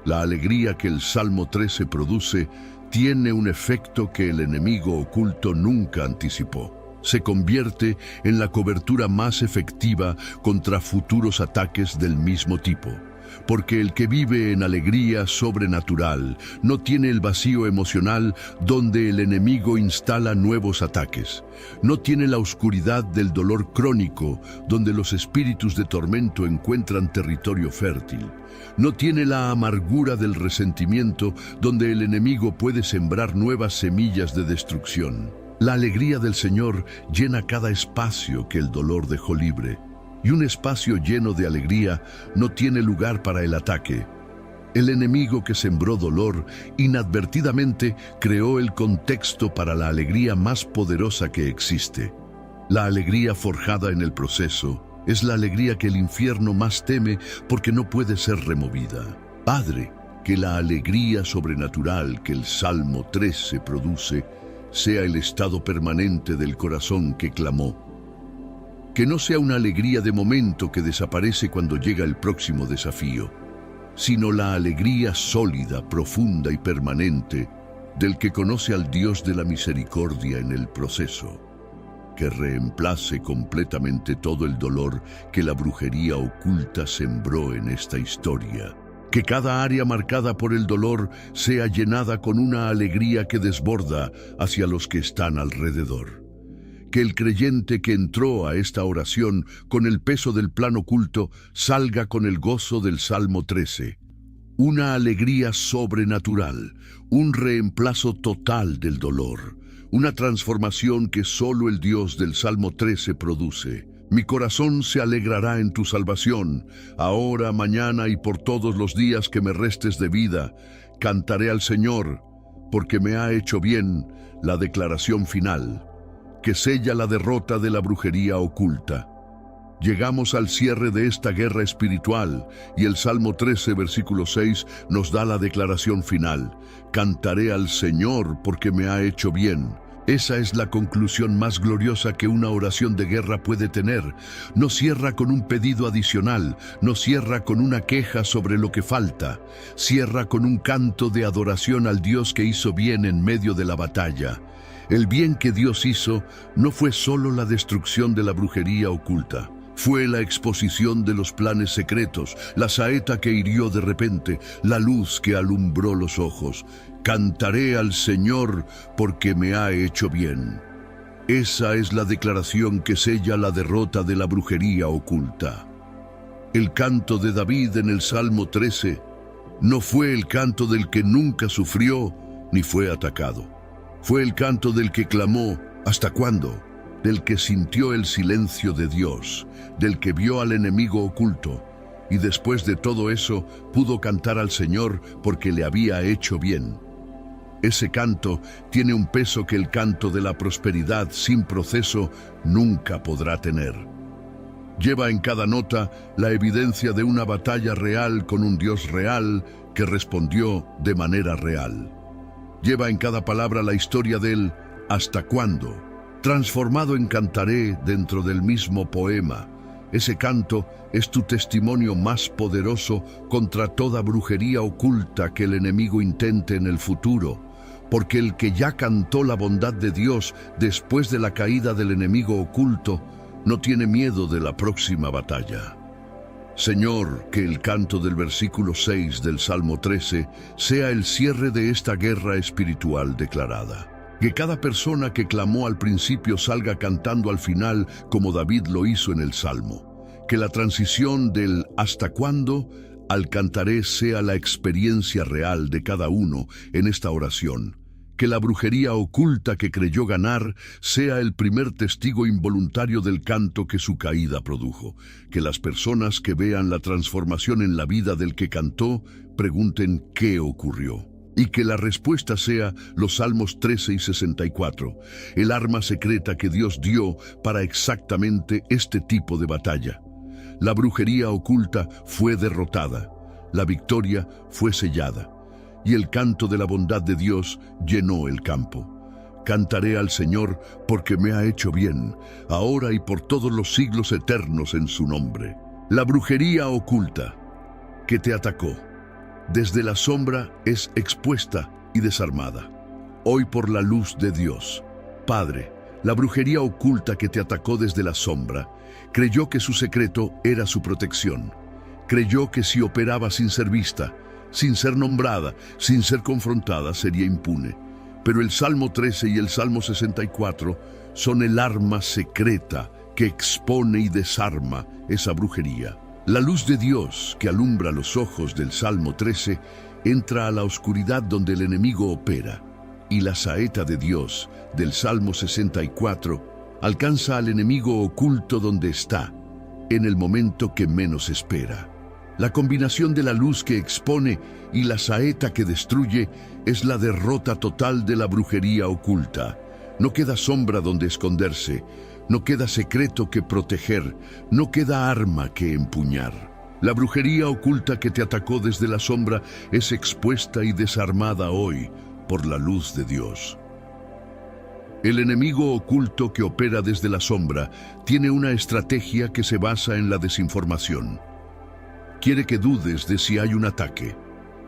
La alegría que el Salmo 13 produce tiene un efecto que el enemigo oculto nunca anticipó. Se convierte en la cobertura más efectiva contra futuros ataques del mismo tipo. Porque el que vive en alegría sobrenatural no tiene el vacío emocional donde el enemigo instala nuevos ataques. No tiene la oscuridad del dolor crónico donde los espíritus de tormento encuentran territorio fértil. No tiene la amargura del resentimiento donde el enemigo puede sembrar nuevas semillas de destrucción. La alegría del Señor llena cada espacio que el dolor dejó libre. Y un espacio lleno de alegría no tiene lugar para el ataque. El enemigo que sembró dolor inadvertidamente creó el contexto para la alegría más poderosa que existe. La alegría forjada en el proceso es la alegría que el infierno más teme porque no puede ser removida. Padre, que la alegría sobrenatural que el Salmo 13 produce sea el estado permanente del corazón que clamó. Que no sea una alegría de momento que desaparece cuando llega el próximo desafío, sino la alegría sólida, profunda y permanente del que conoce al Dios de la misericordia en el proceso, que reemplace completamente todo el dolor que la brujería oculta sembró en esta historia. Que cada área marcada por el dolor sea llenada con una alegría que desborda hacia los que están alrededor. Que el creyente que entró a esta oración con el peso del plan oculto salga con el gozo del Salmo 13. Una alegría sobrenatural, un reemplazo total del dolor, una transformación que solo el Dios del Salmo 13 produce. Mi corazón se alegrará en tu salvación. Ahora, mañana y por todos los días que me restes de vida, cantaré al Señor, porque me ha hecho bien. La declaración final, que sella la derrota de la brujería oculta. Llegamos al cierre de esta guerra espiritual y el Salmo 13, versículo 6 nos da la declaración final. Cantaré al Señor porque me ha hecho bien. Esa es la conclusión más gloriosa que una oración de guerra puede tener. No cierra con un pedido adicional, no cierra con una queja sobre lo que falta. Cierra con un canto de adoración al Dios que hizo bien en medio de la batalla. El bien que Dios hizo no fue solo la destrucción de la brujería oculta. Fue la exposición de los planes secretos, la saeta que hirió de repente, la luz que alumbró los ojos. Cantaré al Señor porque me ha hecho bien. Esa es la declaración que sella la derrota de la brujería oculta. El canto de David en el Salmo 13 no fue el canto del que nunca sufrió ni fue atacado. Fue el canto del que clamó, ¿hasta cuándo? Del que sintió el silencio de Dios, del que vio al enemigo oculto, y después de todo eso pudo cantar al Señor porque le había hecho bien. Ese canto tiene un peso que el canto de la prosperidad sin proceso nunca podrá tener. Lleva en cada nota la evidencia de una batalla real con un Dios real que respondió de manera real. Lleva en cada palabra la historia del ¿hasta cuándo?, transformado en cantaré dentro del mismo poema. Ese canto es tu testimonio más poderoso contra toda brujería oculta que el enemigo intente en el futuro, porque el que ya cantó la bondad de Dios después de la caída del enemigo oculto, no tiene miedo de la próxima batalla. Señor, que el canto del versículo 6 del Salmo 13 sea el cierre de esta guerra espiritual declarada. Que cada persona que clamó al principio salga cantando al final como David lo hizo en el Salmo. Que la transición del ¿hasta cuándo? Al cantaré sea la experiencia real de cada uno en esta oración. Que la brujería oculta que creyó ganar sea el primer testigo involuntario del canto que su caída produjo. Que las personas que vean la transformación en la vida del que cantó pregunten qué ocurrió. Y que la respuesta sea los Salmos 13 y 64, el arma secreta que Dios dio para exactamente este tipo de batalla. La brujería oculta fue derrotada, la victoria fue sellada, y el canto de la bondad de Dios llenó el campo. Cantaré al Señor porque me ha hecho bien, ahora y por todos los siglos eternos en su nombre. La brujería oculta que te atacó desde la sombra es expuesta y desarmada. Hoy por la luz de Dios. Padre, la brujería oculta que te atacó desde la sombra creyó que su secreto era su protección. Creyó que si operaba sin ser vista, sin ser nombrada, sin ser confrontada, sería impune. Pero el Salmo 13 y el Salmo 64 son el arma secreta que expone y desarma esa brujería. La luz de Dios que alumbra los ojos del Salmo 13 entra a la oscuridad donde el enemigo opera, y la saeta de Dios del Salmo 64 alcanza al enemigo oculto donde está, en el momento que menos espera. La combinación de la luz que expone y la saeta que destruye es la derrota total de la brujería oculta. No queda sombra donde esconderse, no queda secreto que proteger, no queda arma que empuñar. La brujería oculta que te atacó desde la sombra es expuesta y desarmada hoy por la luz de Dios. El enemigo oculto que opera desde la sombra tiene una estrategia que se basa en la desinformación. Quiere que dudes de si hay un ataque.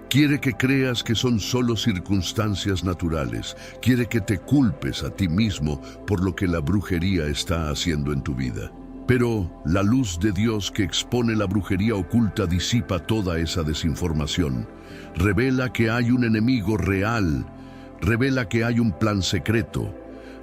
Quiere que creas que son solo circunstancias naturales. Quiere que te culpes a ti mismo por lo que la brujería está haciendo en tu vida. Pero la luz de Dios que expone la brujería oculta disipa toda esa desinformación. Revela que hay un enemigo real. Revela que hay un plan secreto.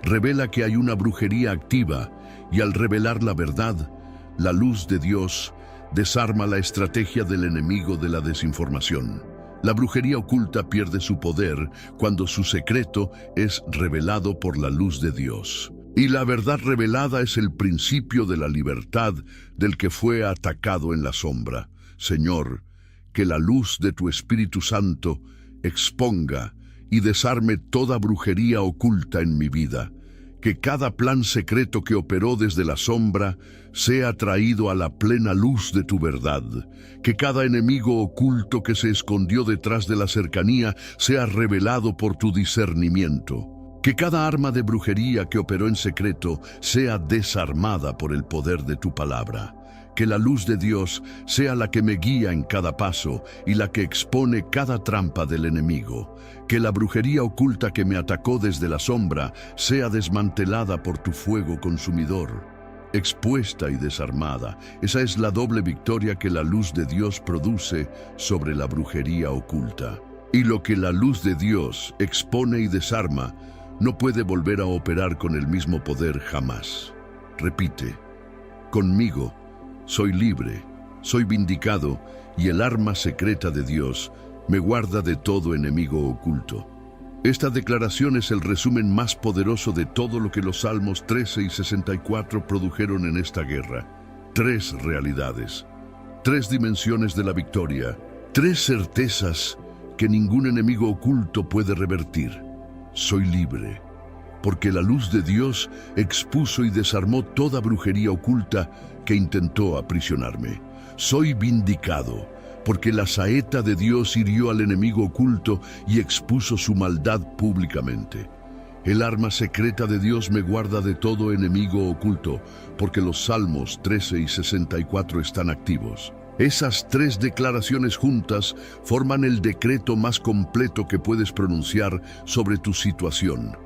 Revela que hay una brujería activa. Y al revelar la verdad, la luz de Dios desarma la estrategia del enemigo de la desinformación. La brujería oculta pierde su poder cuando su secreto es revelado por la luz de Dios. Y la verdad revelada es el principio de la libertad del que fue atacado en la sombra. Señor, que la luz de tu Espíritu Santo exponga y desarme toda brujería oculta en mi vida. Que cada plan secreto que operó desde la sombra sea traído a la plena luz de tu verdad. Que cada enemigo oculto que se escondió detrás de la cercanía sea revelado por tu discernimiento. Que cada arma de brujería que operó en secreto sea desarmada por el poder de tu palabra. Que la luz de Dios sea la que me guía en cada paso y la que expone cada trampa del enemigo. Que la brujería oculta que me atacó desde la sombra sea desmantelada por tu fuego consumidor. Expuesta y desarmada, esa es la doble victoria que la luz de Dios produce sobre la brujería oculta. Y lo que la luz de Dios expone y desarma, no puede volver a operar con el mismo poder jamás. Repite: conmigo soy libre, soy vindicado, y el arma secreta de Dios me guarda de todo enemigo oculto. Esta declaración es el resumen más poderoso de todo lo que los Salmos 13 y 64 produjeron en esta guerra. 3 realidades, 3 dimensiones de la victoria, 3 certezas que ningún enemigo oculto puede revertir. Soy libre, porque la luz de Dios expuso y desarmó toda brujería oculta que intentó aprisionarme. Soy vindicado, porque la saeta de Dios hirió al enemigo oculto y expuso su maldad públicamente. El arma secreta de Dios me guarda de todo enemigo oculto, porque los Salmos 13 y 64 están activos. Esas 3 declaraciones juntas forman el decreto más completo que puedes pronunciar sobre tu situación.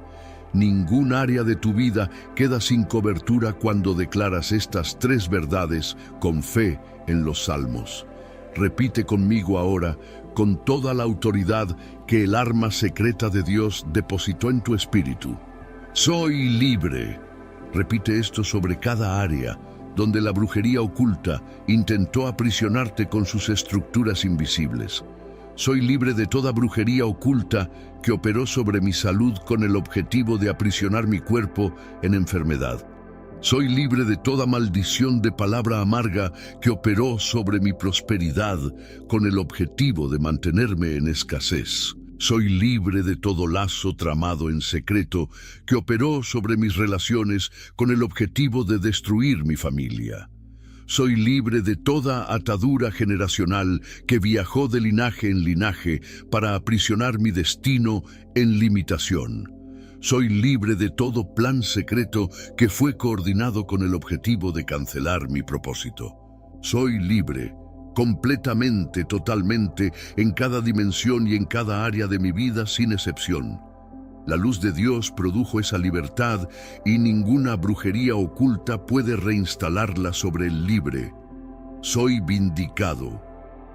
Ningún área de tu vida queda sin cobertura cuando declaras estas 3 verdades con fe en los Salmos. Repite conmigo ahora, con toda la autoridad que el arma secreta de Dios depositó en tu espíritu. Soy libre. Repite esto sobre cada área donde la brujería oculta intentó aprisionarte con sus estructuras invisibles. Soy libre de toda brujería oculta que operó sobre mi salud con el objetivo de aprisionar mi cuerpo en enfermedad. Soy libre de toda maldición de palabra amarga que operó sobre mi prosperidad con el objetivo de mantenerme en escasez. Soy libre de todo lazo tramado en secreto que operó sobre mis relaciones con el objetivo de destruir mi familia. Soy libre de toda atadura generacional que viajó de linaje en linaje para aprisionar mi destino en limitación. Soy libre de todo plan secreto que fue coordinado con el objetivo de cancelar mi propósito. Soy libre, completamente, totalmente, en cada dimensión y en cada área de mi vida sin excepción. La luz de Dios produjo esa libertad y ninguna brujería oculta puede reinstalarla sobre el libre. Soy vindicado.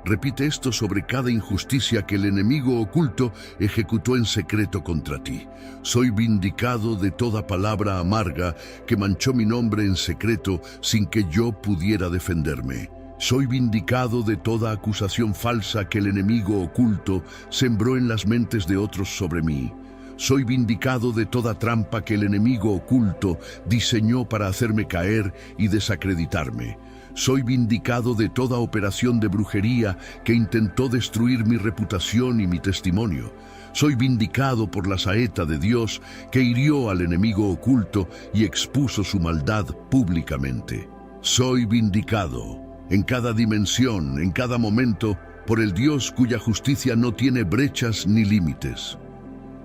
Repite esto sobre cada injusticia que el enemigo oculto ejecutó en secreto contra ti. Soy vindicado de toda palabra amarga que manchó mi nombre en secreto sin que yo pudiera defenderme. Soy vindicado de toda acusación falsa que el enemigo oculto sembró en las mentes de otros sobre mí. Soy vindicado de toda trampa que el enemigo oculto diseñó para hacerme caer y desacreditarme. Soy vindicado de toda operación de brujería que intentó destruir mi reputación y mi testimonio. Soy vindicado por la saeta de Dios que hirió al enemigo oculto y expuso su maldad públicamente. Soy vindicado en cada dimensión, en cada momento, por el Dios cuya justicia no tiene brechas ni límites.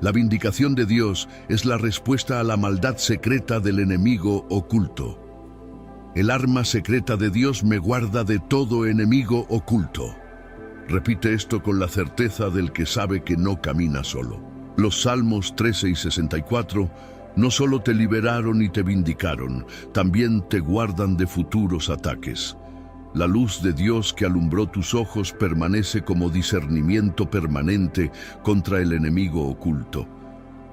La vindicación de Dios es la respuesta a la maldad secreta del enemigo oculto. El arma secreta de Dios me guarda de todo enemigo oculto. Repite esto con la certeza del que sabe que no camina solo. Los Salmos 13 y 64 no solo te liberaron y te vindicaron, también te guardan de futuros ataques. La luz de Dios que alumbró tus ojos permanece como discernimiento permanente contra el enemigo oculto.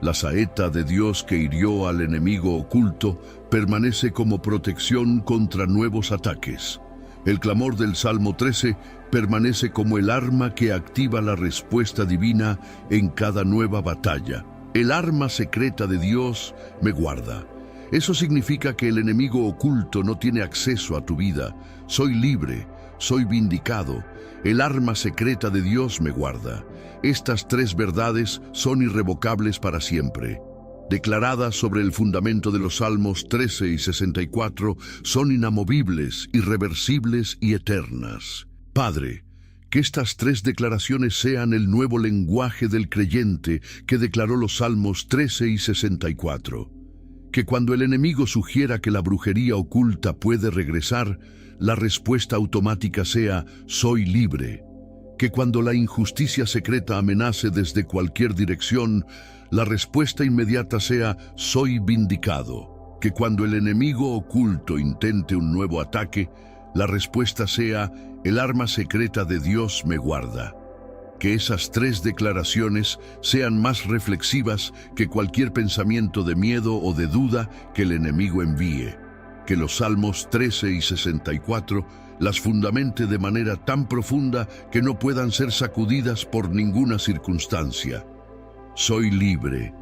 La saeta de Dios que hirió al enemigo oculto permanece como protección contra nuevos ataques. El clamor del Salmo 13 permanece como el arma que activa la respuesta divina en cada nueva batalla. El arma secreta de Dios me guarda. Eso significa que el enemigo oculto no tiene acceso a tu vida. Soy libre, soy vindicado. El arma secreta de Dios me guarda. Estas tres verdades son irrevocables para siempre. Declaradas sobre el fundamento de los Salmos 13 y 64, son inamovibles, irreversibles y eternas. Padre, que estas tres declaraciones sean el nuevo lenguaje del creyente que declaró los Salmos 13 y 64. Que cuando el enemigo sugiera que la brujería oculta puede regresar, la respuesta automática sea, soy libre. Que cuando la injusticia secreta amenace desde cualquier dirección, la respuesta inmediata sea, soy vindicado. Que cuando el enemigo oculto intente un nuevo ataque, la respuesta sea, el arma secreta de Dios me guarda. Que esas tres declaraciones sean más reflexivas que cualquier pensamiento de miedo o de duda que el enemigo envíe. Que los Salmos 13 y 64 las fundamente de manera tan profunda que no puedan ser sacudidas por ninguna circunstancia. Soy libre,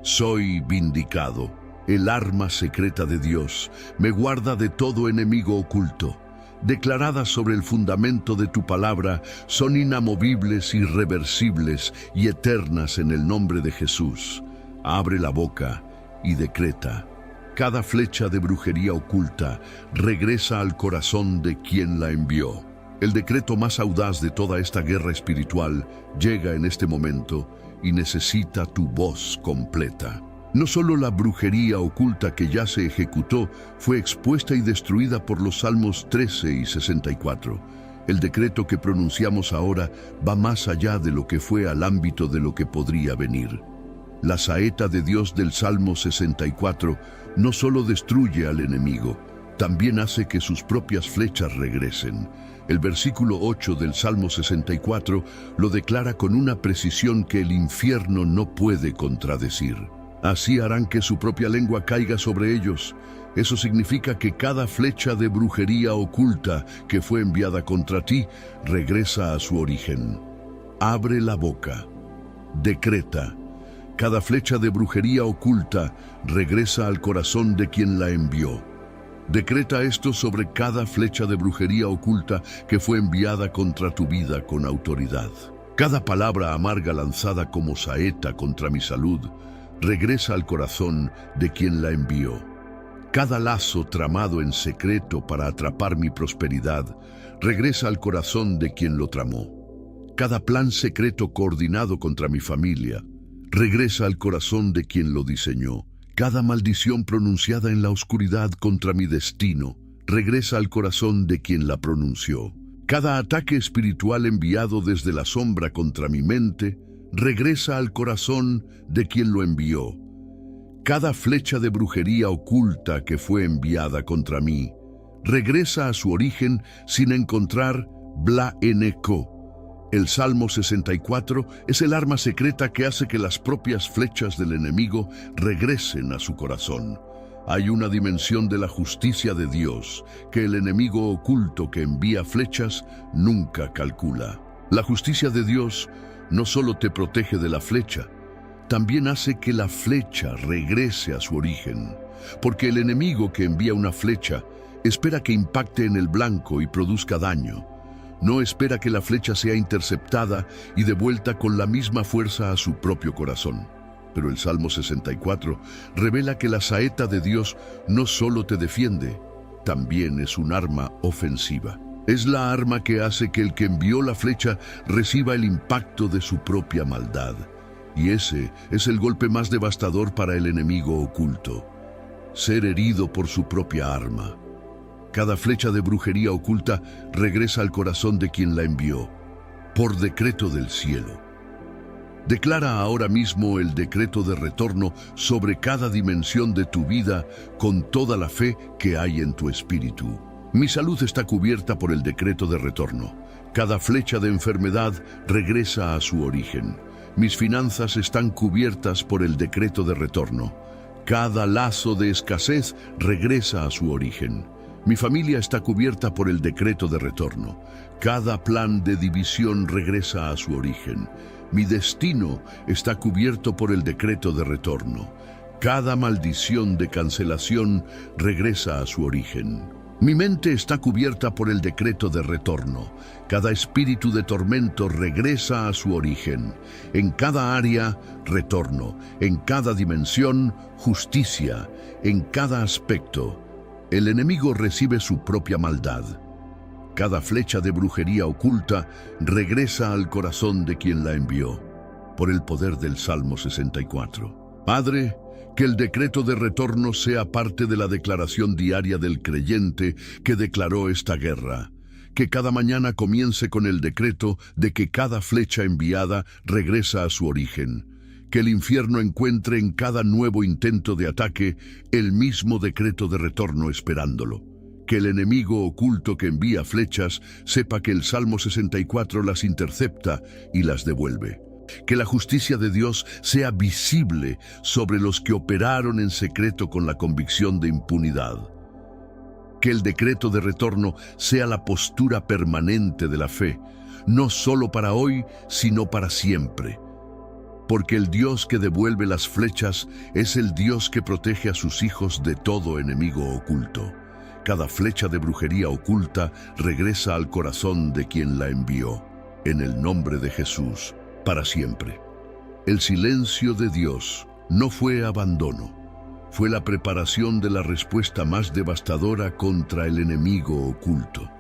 soy vindicado. El arma secreta de Dios me guarda de todo enemigo oculto. Declaradas sobre el fundamento de tu palabra, son inamovibles, irreversibles y eternas en el nombre de Jesús. Abre la boca y decreta. Cada flecha de brujería oculta regresa al corazón de quien la envió. El decreto más audaz de toda esta guerra espiritual llega en este momento y necesita tu voz completa. No solo la brujería oculta que ya se ejecutó fue expuesta y destruida por los Salmos 13 y 64. El decreto que pronunciamos ahora va más allá de lo que fue al ámbito de lo que podría venir. La saeta de Dios del Salmo 64 no solo destruye al enemigo, también hace que sus propias flechas regresen. El versículo 8 del Salmo 64 lo declara con una precisión que el infierno no puede contradecir. Así harán que su propia lengua caiga sobre ellos. Eso significa que cada flecha de brujería oculta que fue enviada contra ti regresa a su origen. Abre la boca. Decreta. Cada flecha de brujería oculta regresa al corazón de quien la envió. Decreta esto sobre cada flecha de brujería oculta que fue enviada contra tu vida con autoridad. Cada palabra amarga lanzada como saeta contra mi salud regresa al corazón de quien la envió. Cada lazo tramado en secreto para atrapar mi prosperidad regresa al corazón de quien lo tramó. Cada plan secreto coordinado contra mi familia regresa al corazón de quien lo diseñó. Cada maldición pronunciada en la oscuridad contra mi destino regresa al corazón de quien la pronunció. Cada ataque espiritual enviado desde la sombra contra mi mente regresa al corazón de quien lo envió. Cada flecha de brujería oculta que fue enviada contra mí regresa a su origen sin encontrar bla-eneco. El Salmo 64 es el arma secreta que hace que las propias flechas del enemigo regresen a su corazón. Hay una dimensión de la justicia de Dios que el enemigo oculto que envía flechas nunca calcula. La justicia de Dios no solo te protege de la flecha, también hace que la flecha regrese a su origen. Porque el enemigo que envía una flecha espera que impacte en el blanco y produzca daño. No espera que la flecha sea interceptada y devuelta con la misma fuerza a su propio corazón. Pero el Salmo 64 revela que la saeta de Dios no solo te defiende, también es un arma ofensiva. Es la arma que hace que el que envió la flecha reciba el impacto de su propia maldad. Y ese es el golpe más devastador para el enemigo oculto: ser herido por su propia arma. Cada flecha de brujería oculta regresa al corazón de quien la envió, por decreto del cielo. Declara ahora mismo el decreto de retorno sobre cada dimensión de tu vida con toda la fe que hay en tu espíritu. Mi salud está cubierta por el decreto de retorno. Cada flecha de enfermedad regresa a su origen. Mis finanzas están cubiertas por el decreto de retorno. Cada lazo de escasez regresa a su origen. Mi familia está cubierta por el decreto de retorno. Cada plan de división regresa a su origen. Mi destino está cubierto por el decreto de retorno. Cada maldición de cancelación regresa a su origen. Mi mente está cubierta por el decreto de retorno. Cada espíritu de tormento regresa a su origen. En cada área, retorno. En cada dimensión, justicia. En cada aspecto, el enemigo recibe su propia maldad. Cada flecha de brujería oculta regresa al corazón de quien la envió, por el poder del Salmo 64. Padre, que el decreto de retorno sea parte de la declaración diaria del creyente que declaró esta guerra. Que cada mañana comience con el decreto de que cada flecha enviada regresa a su origen. Que el infierno encuentre en cada nuevo intento de ataque el mismo decreto de retorno esperándolo. Que el enemigo oculto que envía flechas sepa que el Salmo 64 las intercepta y las devuelve. Que la justicia de Dios sea visible sobre los que operaron en secreto con la convicción de impunidad. Que el decreto de retorno sea la postura permanente de la fe, no solo para hoy, sino para siempre. Porque el Dios que devuelve las flechas es el Dios que protege a sus hijos de todo enemigo oculto. Cada flecha de brujería oculta regresa al corazón de quien la envió. En el nombre de Jesús, para siempre. El silencio de Dios no fue abandono, fue la preparación de la respuesta más devastadora contra el enemigo oculto.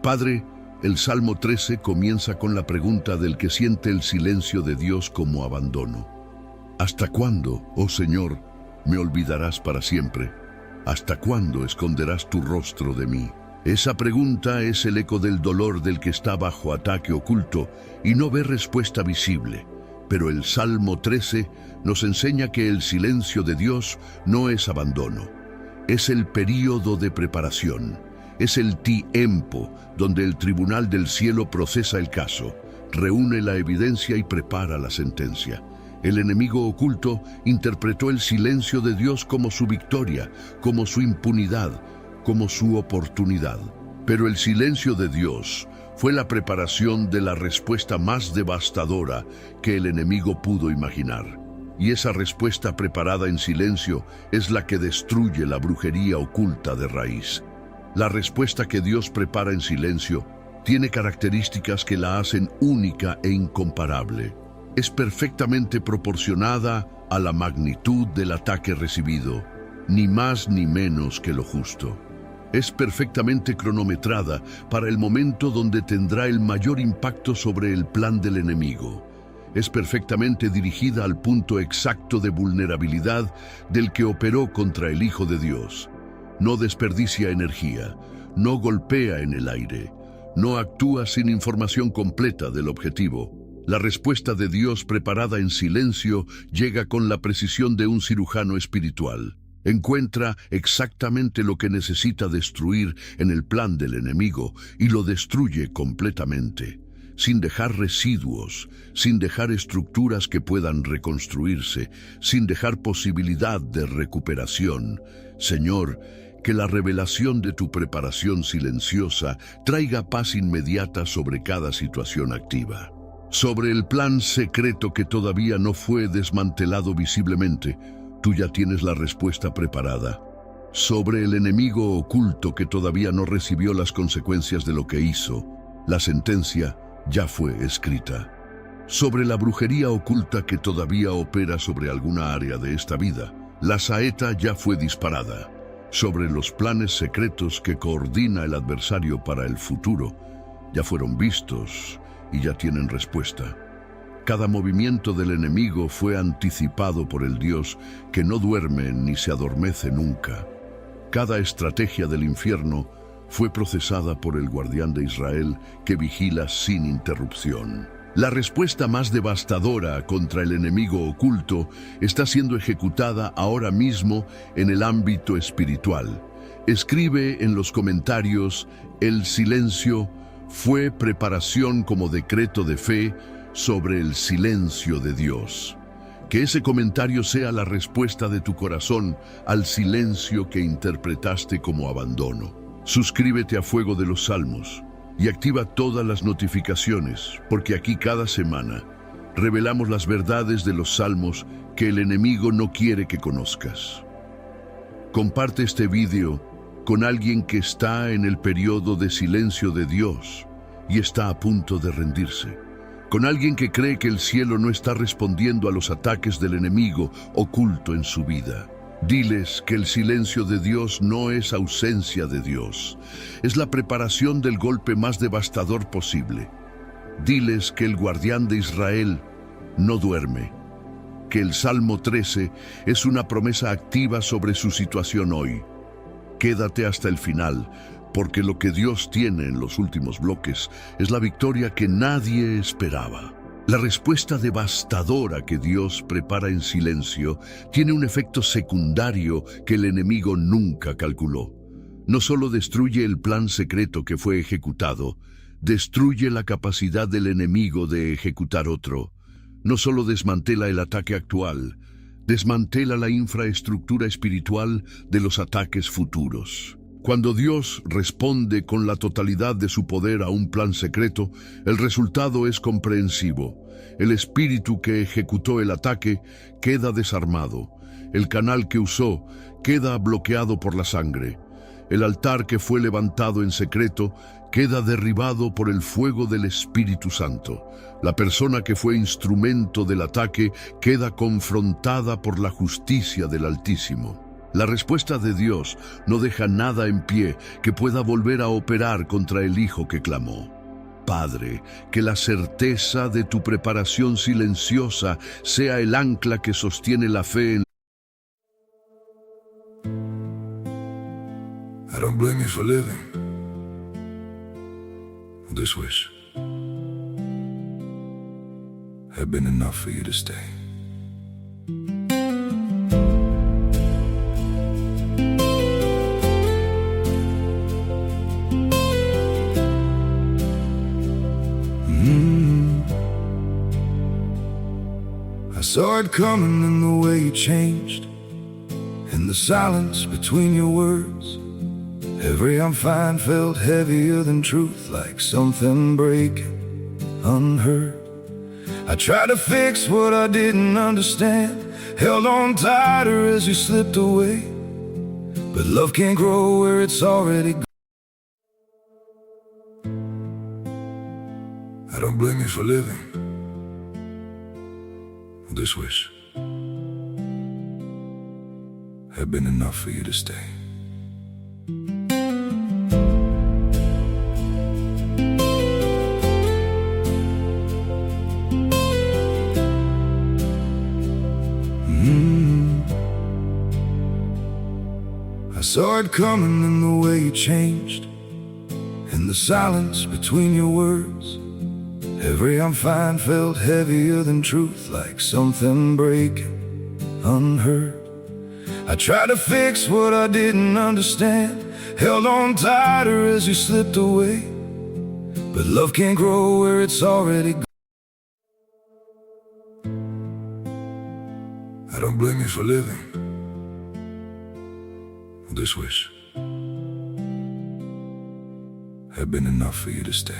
Padre, el Salmo 13 comienza con la pregunta del que siente el silencio de Dios como abandono. ¿Hasta cuándo, oh Señor, me olvidarás para siempre? ¿Hasta cuándo esconderás tu rostro de mí? Esa pregunta es el eco del dolor del que está bajo ataque oculto y no ve respuesta visible. Pero el Salmo 13 nos enseña que el silencio de Dios no es abandono. Es el período de preparación. Es el tiempo donde el tribunal del cielo procesa el caso, reúne la evidencia y prepara la sentencia. El enemigo oculto interpretó el silencio de Dios como su victoria, como su impunidad, como su oportunidad. Pero el silencio de Dios fue la preparación de la respuesta más devastadora que el enemigo pudo imaginar. Y esa respuesta preparada en silencio es la que destruye la brujería oculta de raíz. La respuesta que Dios prepara en silencio tiene características que la hacen única e incomparable. Es perfectamente proporcionada a la magnitud del ataque recibido, ni más ni menos que lo justo. Es perfectamente cronometrada para el momento donde tendrá el mayor impacto sobre el plan del enemigo. Es perfectamente dirigida al punto exacto de vulnerabilidad del que operó contra el Hijo de Dios. No desperdicia energía, no golpea en el aire, no actúa sin información completa del objetivo. La respuesta de Dios preparada en silencio llega con la precisión de un cirujano espiritual. Encuentra exactamente lo que necesita destruir en el plan del enemigo y lo destruye completamente, sin dejar residuos, sin dejar estructuras que puedan reconstruirse, sin dejar posibilidad de recuperación. Señor, que la revelación de tu preparación silenciosa traiga paz inmediata sobre cada situación activa. Sobre el plan secreto que todavía no fue desmantelado visiblemente, tú ya tienes la respuesta preparada. Sobre el enemigo oculto que todavía no recibió las consecuencias de lo que hizo, la sentencia ya fue escrita. Sobre la brujería oculta que todavía opera sobre alguna área de esta vida, la saeta ya fue disparada. Sobre los planes secretos que coordina el adversario para el futuro, ya fueron vistos y ya tienen respuesta. Cada movimiento del enemigo fue anticipado por el Dios que no duerme ni se adormece nunca. Cada estrategia del infierno fue procesada por el guardián de Israel que vigila sin interrupción. La respuesta más devastadora contra el enemigo oculto está siendo ejecutada ahora mismo en el ámbito espiritual. Escribe en los comentarios: el silencio fue preparación como decreto de fe sobre el silencio de Dios. Que ese comentario sea la respuesta de tu corazón al silencio que interpretaste como abandono. Suscríbete a Fuego de los Salmos y activa todas las notificaciones, porque aquí cada semana revelamos las verdades de los salmos que el enemigo no quiere que conozcas. Comparte este vídeo con alguien que está en el periodo de silencio de Dios y está a punto de rendirse. Con alguien que cree que el cielo no está respondiendo a los ataques del enemigo oculto en su vida. Diles que el silencio de Dios no es ausencia de Dios, es la preparación del golpe más devastador posible. Diles que el guardián de Israel no duerme, que el Salmo 13 es una promesa activa sobre su situación hoy. Quédate hasta el final, porque lo que Dios tiene en los últimos bloques es la victoria que nadie esperaba. La respuesta devastadora que Dios prepara en silencio tiene un efecto secundario que el enemigo nunca calculó. No solo destruye el plan secreto que fue ejecutado, destruye la capacidad del enemigo de ejecutar otro. No solo desmantela el ataque actual, desmantela la infraestructura espiritual de los ataques futuros. Cuando Dios responde con la totalidad de su poder a un plan secreto, el resultado es comprensivo. El espíritu que ejecutó el ataque queda desarmado. El canal que usó queda bloqueado por la sangre. El altar que fue levantado en secreto queda derribado por el fuego del Espíritu Santo. La persona que fue instrumento del ataque queda confrontada por la justicia del Altísimo. La respuesta de Dios no deja nada en pie que pueda volver a operar contra el Hijo que clamó. Padre, que la certeza de tu preparación silenciosa sea el ancla que sostiene la fe en... I don't blame you for living this wish had been enough for you to stay. I saw it coming in the way you changed, in the silence between your words. Every I'm fine felt heavier than truth, like something breaking unheard. I tried to fix what I didn't understand, held on tighter as you slipped away. But love can't grow where it's already gone. I don't blame you for living this wish had been enough for you to stay. I saw it coming in the way you changed, in the silence between your words. Every I'm fine felt heavier than truth, like something breaking unheard. I tried to fix what I didn't understand, held on tighter as you slipped away. But love can't grow where it's already gone. I don't blame you for living this wish had been enough for you to stay.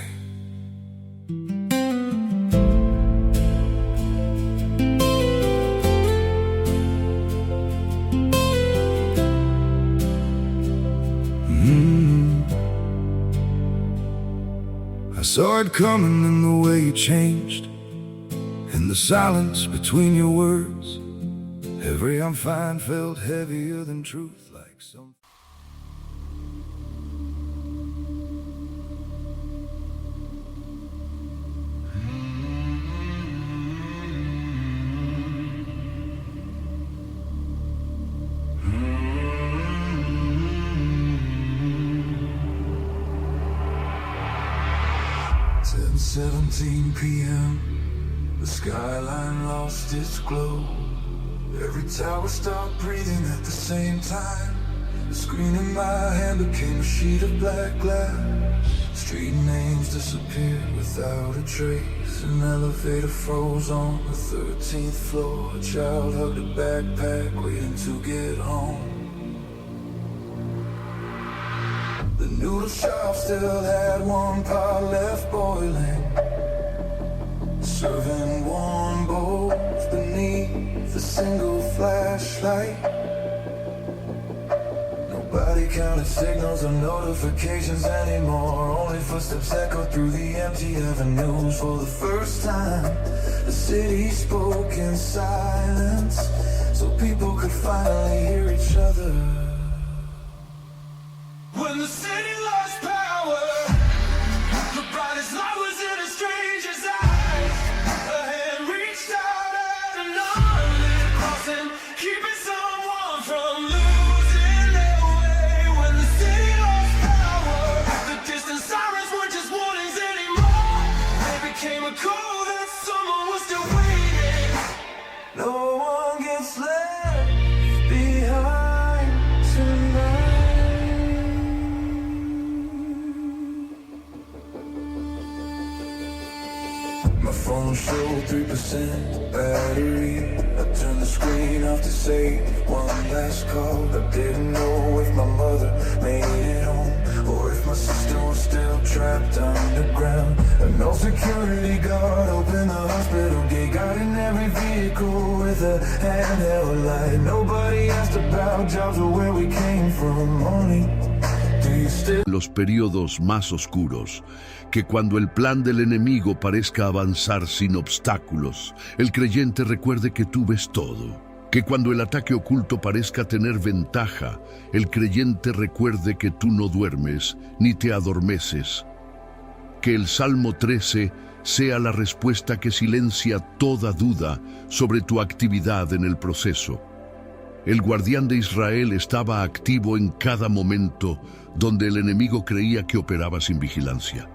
I saw it coming in the way you changed, in the silence between your words. Every I'm fine felt heavier than truth, like some... At 17 p.m., the skyline lost its glow. Every tower stopped breathing at the same time. The screen in my hand became a sheet of black glass. Street names disappeared without a trace. An elevator froze on the 13th floor. A child hugged a backpack waiting to get home. The noodle shop still had one pot left boiling. serving warm bowls beneath a single flashlight. Nobody counted signals or notifications anymore. Only footsteps echo through the empty avenues. For the first time, the city spoke in silence, so people could finally hear each other. When the city lost power, the brightest light was in a stranger's eyes. A hand reached out at an unlit crossing, keeping someone from losing their way. When the city lost power, the distant sirens weren't just warnings anymore. They became a call that someone was still waiting. No one gets left behind tonight. My phone showed 3% battery. I turned the screen off to save one last call. I didn't know if my mother made it home, or if my sister was still trapped underground. And no security guard opened the hospital gate. Got in every vehicle with a handheld light. Nobody asked about jobs or where we came from. Money. Los periodos más oscuros, que cuando el plan del enemigo parezca avanzar sin obstáculos, el creyente recuerde que tú ves todo. Que cuando el ataque oculto parezca tener ventaja, el creyente recuerde que tú no duermes ni te adormeces. Que el Salmo 13 sea la respuesta que silencia toda duda sobre tu actividad en el proceso. El guardián de Israel estaba activo en cada momento donde el enemigo creía que operaba sin vigilancia.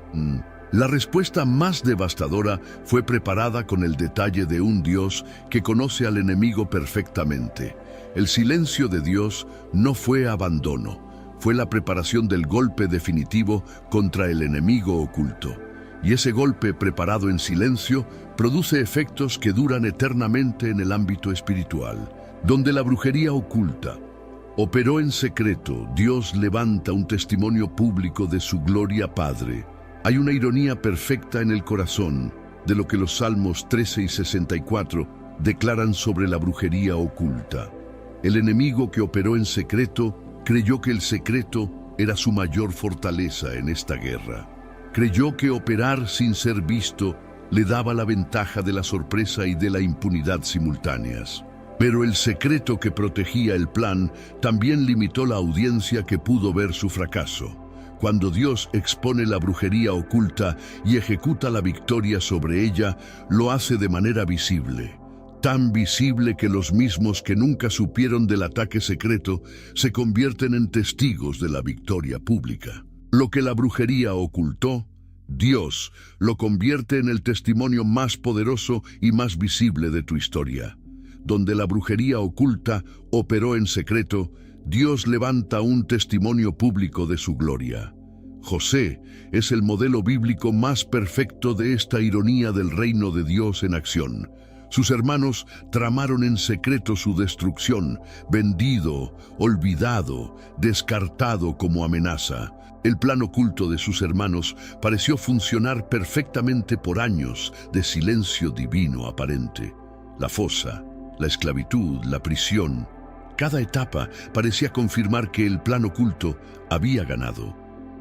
La respuesta más devastadora fue preparada con el detalle de un Dios que conoce al enemigo perfectamente. El silencio de Dios no fue abandono, fue la preparación del golpe definitivo contra el enemigo oculto. Y ese golpe preparado en silencio produce efectos que duran eternamente en el ámbito espiritual. Donde la brujería oculta operó en secreto, Dios levanta un testimonio público de su gloria Padre. Hay una ironía perfecta en el corazón de lo que los Salmos 13 y 64 declaran sobre la brujería oculta. El enemigo que operó en secreto creyó que el secreto era su mayor fortaleza en esta guerra. Creyó que operar sin ser visto le daba la ventaja de la sorpresa y de la impunidad simultáneas. Pero el secreto que protegía el plan también limitó la audiencia que pudo ver su fracaso. Cuando Dios expone la brujería oculta y ejecuta la victoria sobre ella, lo hace de manera visible. Tan visible que los mismos que nunca supieron del ataque secreto se convierten en testigos de la victoria pública. Lo que la brujería ocultó, Dios lo convierte en el testimonio más poderoso y más visible de tu historia. Donde la brujería oculta operó en secreto, Dios levanta un testimonio público de su gloria. José es el modelo bíblico más perfecto de esta ironía del reino de Dios en acción. Sus hermanos tramaron en secreto su destrucción, vendido, olvidado, descartado como amenaza. El plan oculto de sus hermanos pareció funcionar perfectamente por años de silencio divino aparente. La fosa, la esclavitud, la prisión. Cada etapa parecía confirmar que el plan oculto había ganado.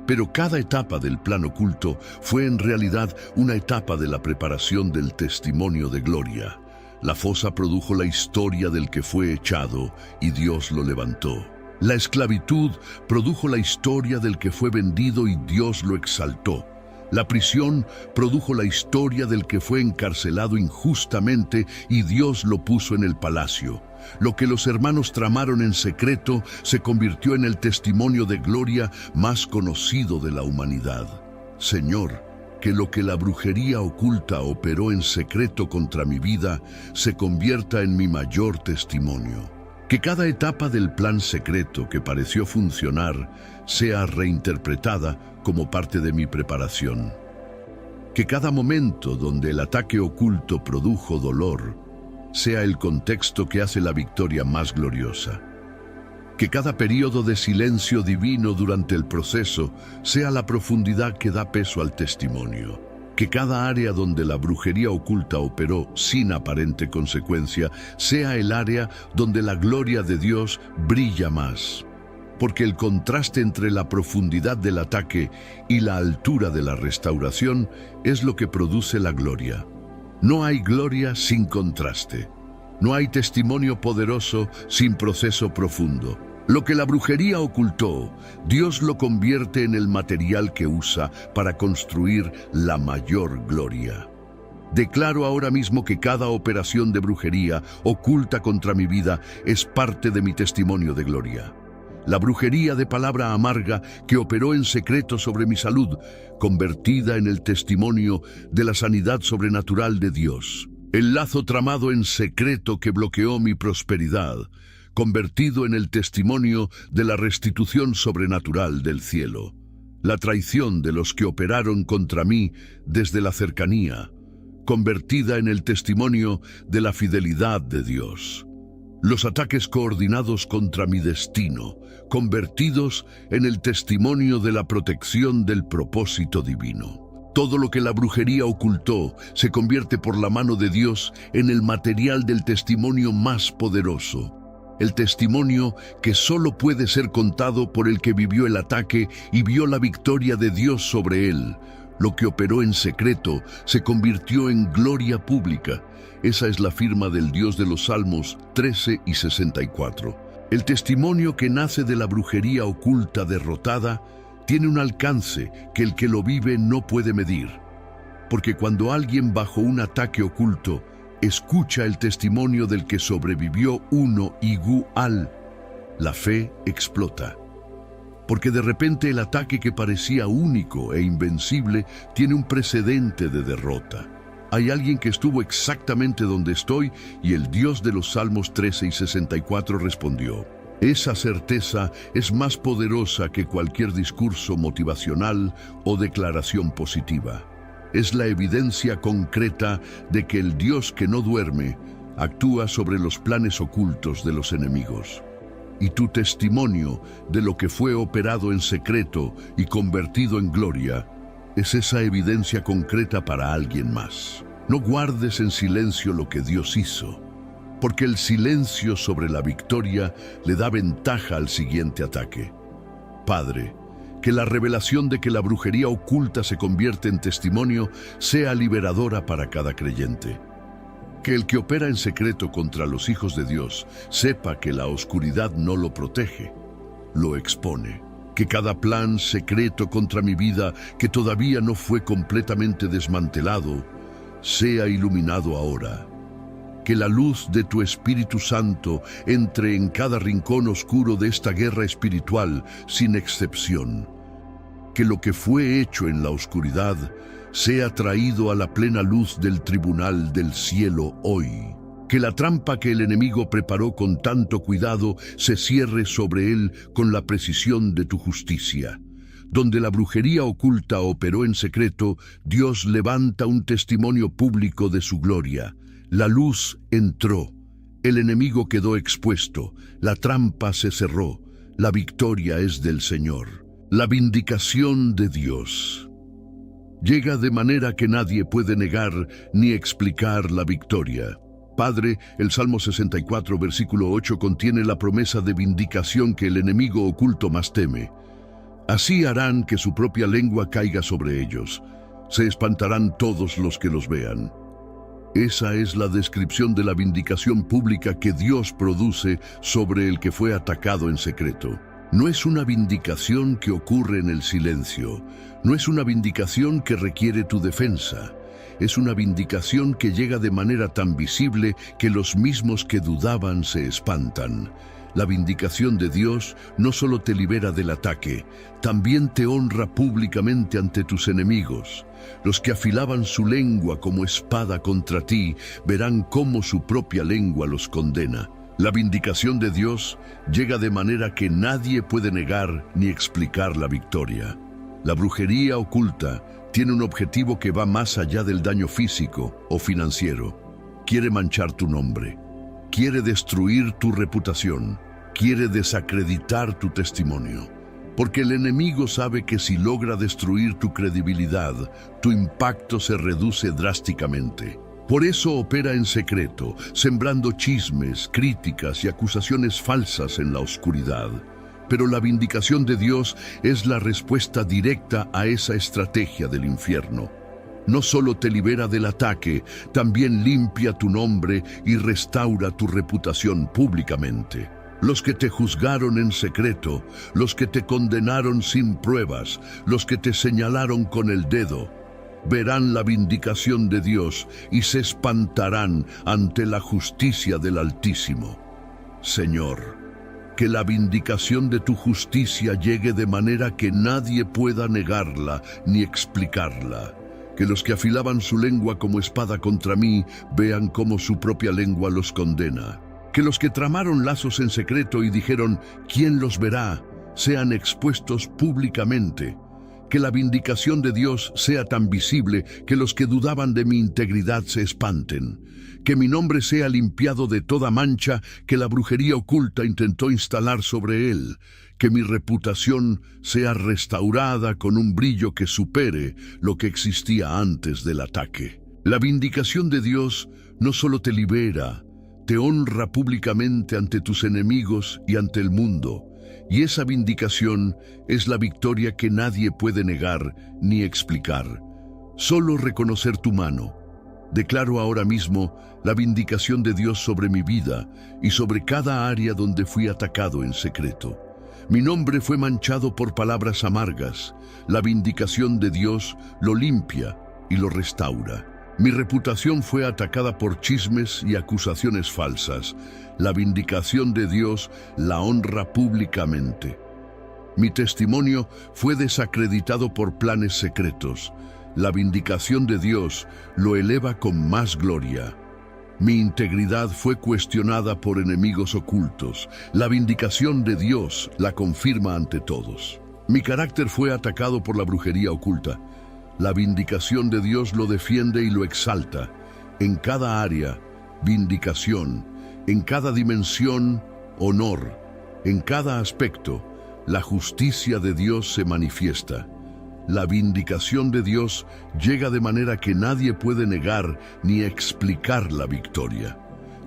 Pero cada etapa del plan oculto fue en realidad una etapa de la preparación del testimonio de gloria. La fosa produjo la historia del que fue echado y Dios lo levantó. La esclavitud produjo la historia del que fue vendido y Dios lo exaltó. La prisión produjo la historia del que fue encarcelado injustamente y Dios lo puso en el palacio. Lo que los hermanos tramaron en secreto se convirtió en el testimonio de gloria más conocido de la humanidad. Señor, que lo que la brujería oculta operó en secreto contra mi vida se convierta en mi mayor testimonio. Que cada etapa del plan secreto que pareció funcionar sea reinterpretada como parte de mi preparación. Que cada momento donde el ataque oculto produjo dolor sea el contexto que hace la victoria más gloriosa. Que cada periodo de silencio divino durante el proceso sea la profundidad que da peso al testimonio. Que cada área donde la brujería oculta operó sin aparente consecuencia sea el área donde la gloria de Dios brilla más. Porque el contraste entre la profundidad del ataque y la altura de la restauración es lo que produce la gloria. No hay gloria sin contraste. No hay testimonio poderoso sin proceso profundo. Lo que la brujería ocultó, Dios lo convierte en el material que usa para construir la mayor gloria. Declaro ahora mismo que cada operación de brujería oculta contra mi vida es parte de mi testimonio de gloria. La brujería de palabra amarga que operó en secreto sobre mi salud, convertida en el testimonio de la sanidad sobrenatural de Dios. El lazo tramado en secreto que bloqueó mi prosperidad, convertido en el testimonio de la restitución sobrenatural del cielo. La traición de los que operaron contra mí desde la cercanía, convertida en el testimonio de la fidelidad de Dios. Los ataques coordinados contra mi destino, convertidos en el testimonio de la protección del propósito divino. Todo lo que la brujería ocultó se convierte por la mano de Dios en el material del testimonio más poderoso. El testimonio que solo puede ser contado por el que vivió el ataque y vio la victoria de Dios sobre él. Lo que operó en secreto se convirtió en gloria pública. Esa es la firma del Dios de los Salmos 13 y 64. El testimonio que nace de la brujería oculta derrotada tiene un alcance que el que lo vive no puede medir. Porque cuando alguien bajo un ataque oculto escucha el testimonio del que sobrevivió la fe explota. Porque de repente el ataque que parecía único e invencible tiene un precedente de derrota. Hay alguien que estuvo exactamente donde estoy y el Dios de los Salmos 13 y 64 respondió. Esa certeza es más poderosa que cualquier discurso motivacional o declaración positiva. Es la evidencia concreta de que el Dios que no duerme actúa sobre los planes ocultos de los enemigos. Y tu testimonio de lo que fue operado en secreto y convertido en gloria es esa evidencia concreta para alguien más. No guardes en silencio lo que Dios hizo, porque el silencio sobre la victoria le da ventaja al siguiente ataque. Padre, que la revelación de que la brujería oculta se convierte en testimonio sea liberadora para cada creyente. Que el que opera en secreto contra los hijos de Dios sepa que la oscuridad no lo protege, lo expone. Que cada plan secreto contra mi vida, que todavía no fue completamente desmantelado, sea iluminado ahora. Que la luz de tu Espíritu Santo entre en cada rincón oscuro de esta guerra espiritual, sin excepción. Que lo que fue hecho en la oscuridad sea traído a la plena luz del tribunal del cielo hoy. Que la trampa que el enemigo preparó con tanto cuidado se cierre sobre él con la precisión de tu justicia. Donde la brujería oculta operó en secreto, Dios levanta un testimonio público de su gloria. La luz entró, el enemigo quedó expuesto, la trampa se cerró, la victoria es del Señor. La vindicación de Dios llega de manera que nadie puede negar ni explicar la victoria. Padre, el Salmo 64, versículo 8 contiene la promesa de vindicación que el enemigo oculto más teme. Así harán que su propia lengua caiga sobre ellos. Se espantarán todos los que los vean. Esa es la descripción de la vindicación pública que Dios produce sobre el que fue atacado en secreto. No es una vindicación que ocurre en el silencio. No es una vindicación que requiere tu defensa. Es una vindicación que llega de manera tan visible que los mismos que dudaban se espantan. La vindicación de Dios no solo te libera del ataque, también te honra públicamente ante tus enemigos. Los que afilaban su lengua como espada contra ti verán cómo su propia lengua los condena. La vindicación de Dios llega de manera que nadie puede negar ni explicar la victoria. La brujería oculta tiene un objetivo que va más allá del daño físico o financiero. Quiere manchar tu nombre, quiere destruir tu reputación, quiere desacreditar tu testimonio. porque el enemigo sabe que si logra destruir tu credibilidad, tu impacto se reduce drásticamente. Por eso opera en secreto, sembrando chismes, críticas y acusaciones falsas en la oscuridad. Pero la vindicación de Dios es la respuesta directa a esa estrategia del infierno. No solo te libera del ataque, también limpia tu nombre y restaura tu reputación públicamente. Los que te juzgaron en secreto, los que te condenaron sin pruebas, los que te señalaron con el dedo, verán la vindicación de Dios y se espantarán ante la justicia del Altísimo. Señor, que la vindicación de tu justicia llegue de manera que nadie pueda negarla ni explicarla. Que los que afilaban su lengua como espada contra mí vean cómo su propia lengua los condena. Que los que tramaron lazos en secreto y dijeron, ¿quién los verá?, sean expuestos públicamente. Que la vindicación de Dios sea tan visible que los que dudaban de mi integridad se espanten. Que mi nombre sea limpiado de toda mancha que la brujería oculta intentó instalar sobre él. Que mi reputación sea restaurada con un brillo que supere lo que existía antes del ataque. La vindicación de Dios no solo te libera, te honra públicamente ante tus enemigos y ante el mundo. Y esa vindicación es la victoria que nadie puede negar ni explicar. Solo reconocer tu mano. Declaro ahora mismo la vindicación de Dios sobre mi vida y sobre cada área donde fui atacado en secreto. Mi nombre fue manchado por palabras amargas. La vindicación de Dios lo limpia y lo restaura. Mi reputación fue atacada por chismes y acusaciones falsas. La vindicación de Dios la honra públicamente. Mi testimonio fue desacreditado por planes secretos. La vindicación de Dios lo eleva con más gloria. Mi integridad fue cuestionada por enemigos ocultos. La vindicación de Dios la confirma ante todos. Mi carácter fue atacado por la brujería oculta. La vindicación de Dios lo defiende y lo exalta. En cada área, vindicación. En cada dimensión, honor. En cada aspecto, la justicia de Dios se manifiesta. La vindicación de Dios llega de manera que nadie puede negar ni explicar la victoria.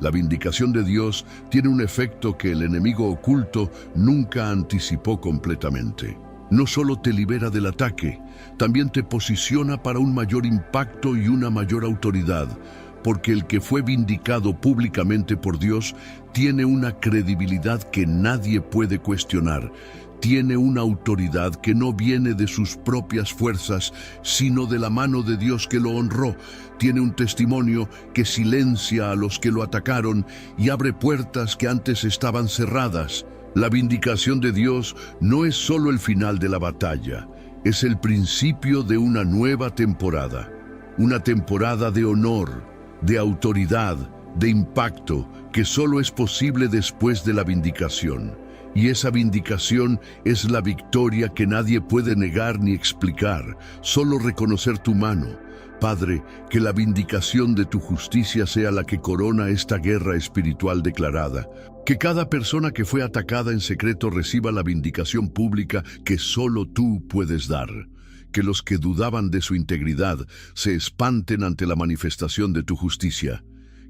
La vindicación de Dios tiene un efecto que el enemigo oculto nunca anticipó completamente. No solo te libera del ataque, también te posiciona para un mayor impacto y una mayor autoridad, porque el que fue vindicado públicamente por Dios tiene una credibilidad que nadie puede cuestionar. Tiene una autoridad que no viene de sus propias fuerzas, sino de la mano de Dios que lo honró. Tiene un testimonio que silencia a los que lo atacaron y abre puertas que antes estaban cerradas. La vindicación de Dios no es solo el final de la batalla, es el principio de una nueva temporada. Una temporada de honor, de autoridad, de impacto, que solo es posible después de la vindicación. Y esa vindicación es la victoria que nadie puede negar ni explicar, solo reconocer tu mano. Padre, que la vindicación de tu justicia sea la que corona esta guerra espiritual declarada. Que cada persona que fue atacada en secreto reciba la vindicación pública que solo tú puedes dar. Que los que dudaban de su integridad se espanten ante la manifestación de tu justicia.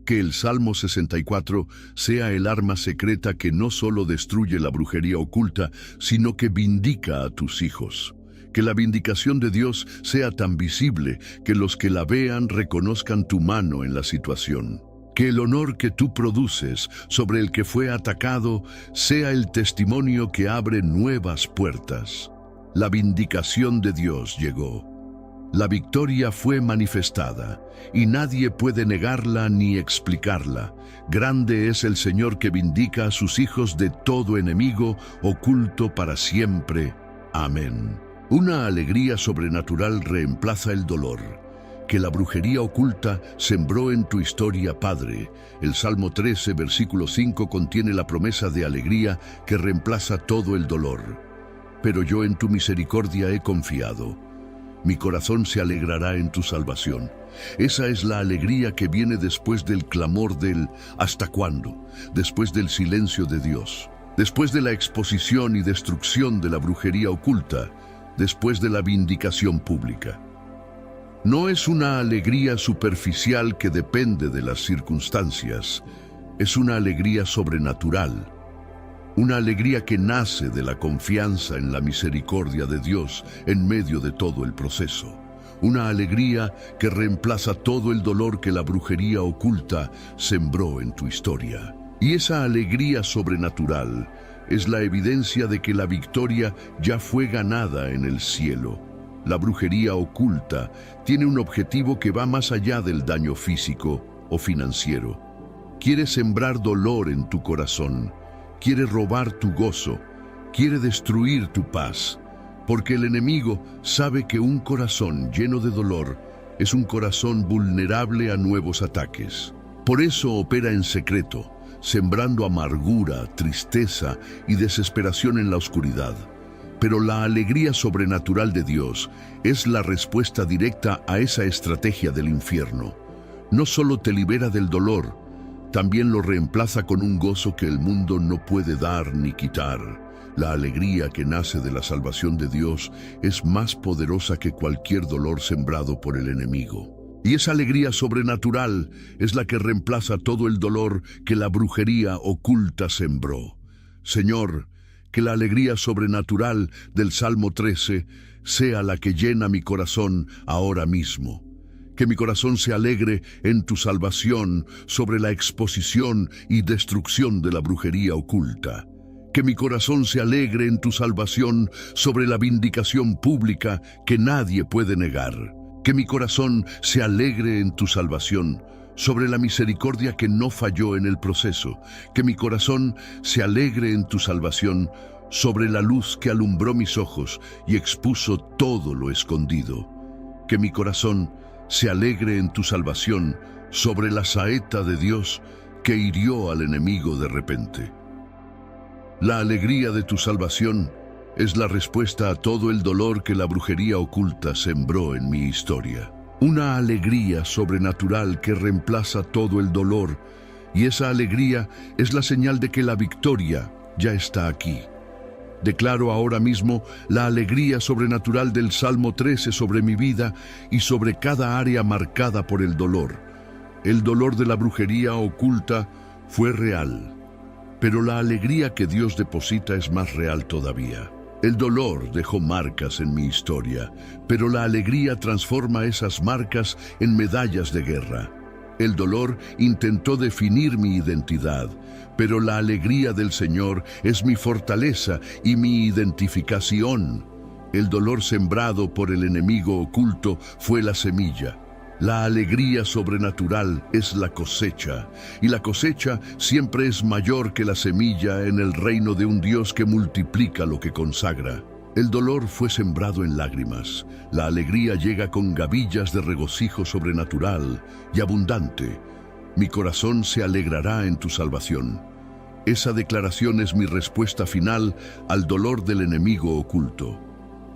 Que el Salmo 64 sea el arma secreta que no solo destruye la brujería oculta, sino que vindica a tus hijos. Que la vindicación de Dios sea tan visible que los que la vean reconozcan tu mano en la situación. Que el honor que tú produces sobre el que fue atacado sea el testimonio que abre nuevas puertas. La vindicación de Dios llegó. La victoria fue manifestada, y nadie puede negarla ni explicarla. Grande es el Señor que vindica a sus hijos de todo enemigo, oculto para siempre. Amén. Una alegría sobrenatural reemplaza el dolor. Que la brujería oculta sembró en tu historia, Padre. El Salmo 13, versículo 5 contiene la promesa de alegría que reemplaza todo el dolor. Pero yo en tu misericordia he confiado. Mi corazón se alegrará en tu salvación. Esa es la alegría que viene después del clamor del ¿hasta cuándo? Después del silencio de Dios. después de la exposición y destrucción de la brujería oculta, después de la vindicación pública. No es una alegría superficial que depende de las circunstancias, es una alegría sobrenatural, una alegría que nace de la confianza en la misericordia de Dios en medio de todo el proceso. Una alegría que reemplaza todo el dolor que la brujería oculta sembró en tu historia. Y esa alegría sobrenatural es la evidencia de que la victoria ya fue ganada en el cielo. La brujería oculta tiene un objetivo que va más allá del daño físico o financiero. Quiere sembrar dolor en tu corazón, quiere robar tu gozo, quiere destruir tu paz, porque el enemigo sabe que un corazón lleno de dolor es un corazón vulnerable a nuevos ataques. Por eso opera en secreto, sembrando amargura, tristeza y desesperación en la oscuridad. Pero la alegría sobrenatural de Dios es la respuesta directa a esa estrategia del infierno. No solo te libera del dolor, también lo reemplaza con un gozo que el mundo no puede dar ni quitar. La alegría que nace de la salvación de Dios es más poderosa que cualquier dolor sembrado por el enemigo. Y esa alegría sobrenatural es la que reemplaza todo el dolor que la brujería oculta sembró. Señor, que la alegría sobrenatural del Salmo 13 sea la que llena mi corazón ahora mismo. Que mi corazón se alegre en tu salvación sobre la exposición y destrucción de la brujería oculta. Que mi corazón se alegre en tu salvación sobre la vindicación pública que nadie puede negar. Que mi corazón se alegre en tu salvación sobre la misericordia que no falló en el proceso. Que mi corazón se alegre en tu salvación sobre la luz que alumbró mis ojos y expuso todo lo escondido. Que mi corazón se alegre en tu salvación sobre la saeta de Dios que hirió al enemigo de repente. La alegría de tu salvación es la respuesta a todo el dolor que la brujería oculta sembró en mi historia. Una alegría sobrenatural que reemplaza todo el dolor, y esa alegría es la señal de que la victoria ya está aquí. Declaro ahora mismo la alegría sobrenatural del Salmo 13 sobre mi vida y sobre cada área marcada por el dolor. El dolor de la brujería oculta fue real, pero la alegría que Dios deposita es más real todavía. El dolor dejó marcas en mi historia, pero la alegría transforma esas marcas en medallas de guerra. El dolor intentó definir mi identidad, pero la alegría del Señor es mi fortaleza y mi identificación. El dolor sembrado por el enemigo oculto fue la semilla. La alegría sobrenatural es la cosecha, y la cosecha siempre es mayor que la semilla en el reino de un Dios que multiplica lo que consagra. El dolor fue sembrado en lágrimas, la alegría llega con gavillas de regocijo sobrenatural y abundante. Mi corazón se alegrará en tu salvación. Esa declaración es mi respuesta final al dolor del enemigo oculto.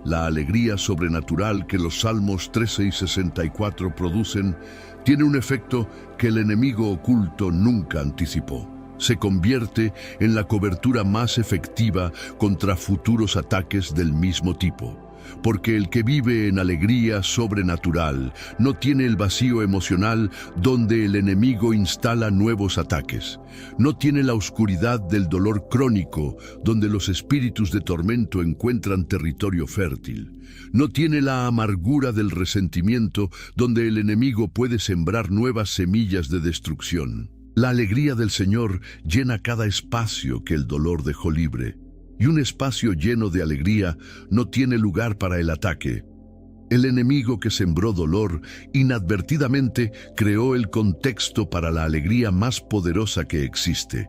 La alegría sobrenatural que los Salmos 13 y 64 producen tiene un efecto que el enemigo oculto nunca anticipó. Se convierte en la cobertura más efectiva contra futuros ataques del mismo tipo. Porque el que vive en alegría sobrenatural no tiene el vacío emocional donde el enemigo instala nuevos ataques. No tiene la oscuridad del dolor crónico donde los espíritus de tormento encuentran territorio fértil. No tiene la amargura del resentimiento donde el enemigo puede sembrar nuevas semillas de destrucción. La alegría del Señor llena cada espacio que el dolor dejó libre. Y un espacio lleno de alegría no tiene lugar para el ataque. El enemigo que sembró dolor inadvertidamente creó el contexto para la alegría más poderosa que existe.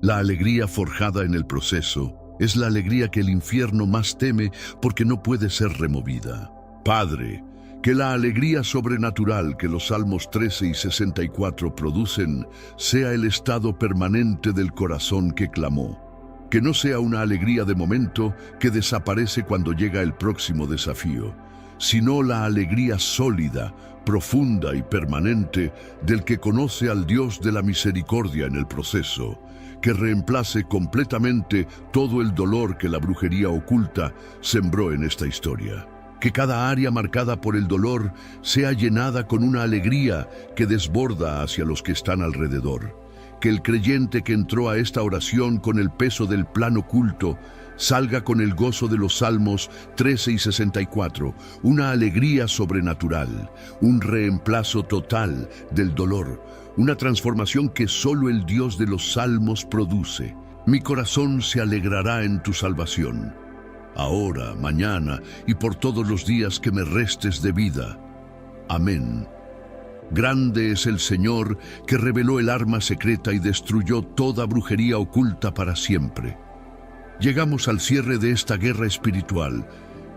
La alegría forjada en el proceso es la alegría que el infierno más teme porque no puede ser removida. Padre, que la alegría sobrenatural que los Salmos 13 y 64 producen sea el estado permanente del corazón que clamó. Que no sea una alegría de momento que desaparece cuando llega el próximo desafío, sino la alegría sólida, profunda y permanente del que conoce al Dios de la misericordia en el proceso. que reemplace completamente todo el dolor que la brujería oculta sembró en esta historia. Que cada área marcada por el dolor sea llenada con una alegría que desborda hacia los que están alrededor. Que el creyente que entró a esta oración con el peso del plan oculto salga con el gozo de los Salmos 13 y 64, una alegría sobrenatural, un reemplazo total del dolor, una transformación que solo el Dios de los Salmos produce. Mi corazón se alegrará en tu salvación, ahora, mañana y por todos los días que me restes de vida. Amén. Grande es el Señor que reveló el arma secreta y destruyó toda brujería oculta para siempre. Llegamos al cierre de esta guerra espiritual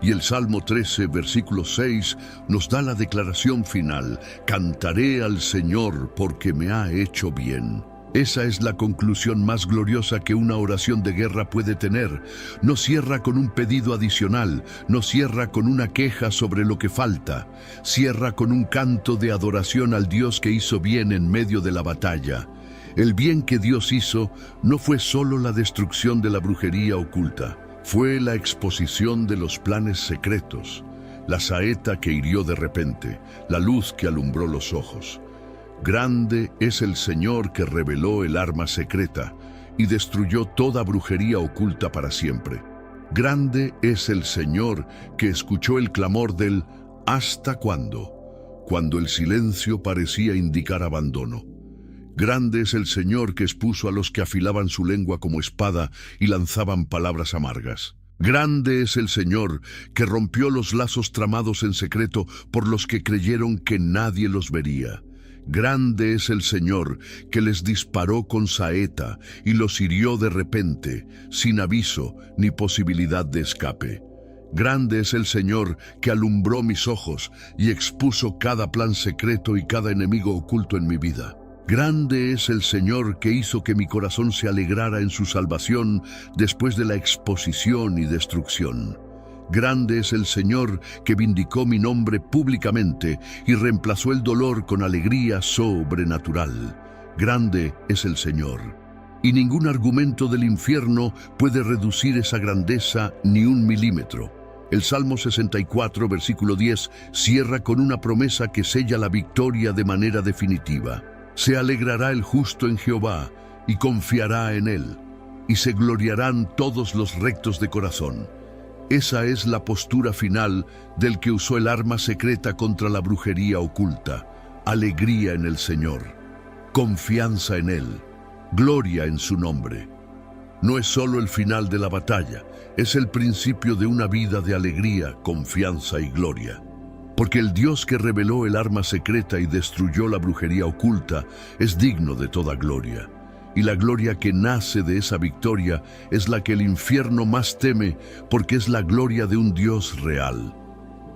y el Salmo 13, versículo 6, nos da la declaración final: cantaré al Señor porque me ha hecho bien. Esa es la conclusión más gloriosa que una oración de guerra puede tener. No cierra con un pedido adicional, no cierra con una queja sobre lo que falta, cierra con un canto de adoración al Dios que hizo bien en medio de la batalla. El bien que Dios hizo no fue solo la destrucción de la brujería oculta, fue la exposición de los planes secretos, la saeta que hirió de repente, la luz que alumbró los ojos. Grande es el Señor que reveló el arma secreta y destruyó toda brujería oculta para siempre. Grande es el Señor que escuchó el clamor del ¿hasta cuándo?, cuando el silencio parecía indicar abandono. Grande es el Señor que expuso a los que afilaban su lengua como espada y lanzaban palabras amargas. Grande es el Señor que rompió los lazos tramados en secreto por los que creyeron que nadie los vería. Grande es el Señor que les disparó con saeta y los hirió de repente, sin aviso ni posibilidad de escape. Grande es el Señor que alumbró mis ojos y expuso cada plan secreto y cada enemigo oculto en mi vida. Grande es el Señor que hizo que mi corazón se alegrara en su salvación después de la exposición y destrucción. Grande es el Señor que vindicó mi nombre públicamente y reemplazó el dolor con alegría sobrenatural. Grande es el Señor. Y ningún argumento del infierno puede reducir esa grandeza ni un milímetro. El Salmo 64, versículo 10, cierra con una promesa que sella la victoria de manera definitiva. Se alegrará el justo en Jehová y confiará en él, y se gloriarán todos los rectos de corazón. Esa es la postura final del que usó el arma secreta contra la brujería oculta. Alegría en el Señor, confianza en Él, gloria en su nombre. No es solo el final de la batalla, es el principio de una vida de alegría, confianza y gloria. Porque el Dios que reveló el arma secreta y destruyó la brujería oculta es digno de toda gloria. Y la gloria que nace de esa victoria es la que el infierno más teme, porque es la gloria de un Dios real.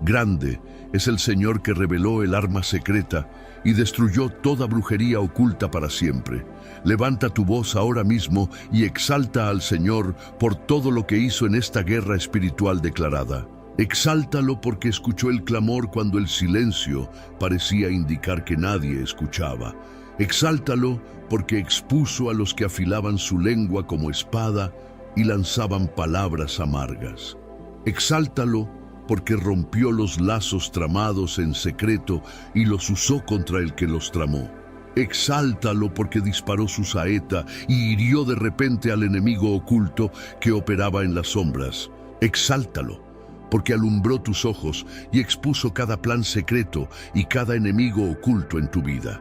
Grande es el Señor que reveló el arma secreta y destruyó toda brujería oculta para siempre. Levanta tu voz ahora mismo y exalta al Señor por todo lo que hizo en esta guerra espiritual declarada. Exáltalo porque escuchó el clamor cuando el silencio parecía indicar que nadie escuchaba. Exáltalo porque expuso a los que afilaban su lengua como espada y lanzaban palabras amargas. Exáltalo porque rompió los lazos tramados en secreto y los usó contra el que los tramó. Exáltalo porque disparó su saeta y hirió de repente al enemigo oculto que operaba en las sombras. Exáltalo porque alumbró tus ojos y expuso cada plan secreto y cada enemigo oculto en tu vida.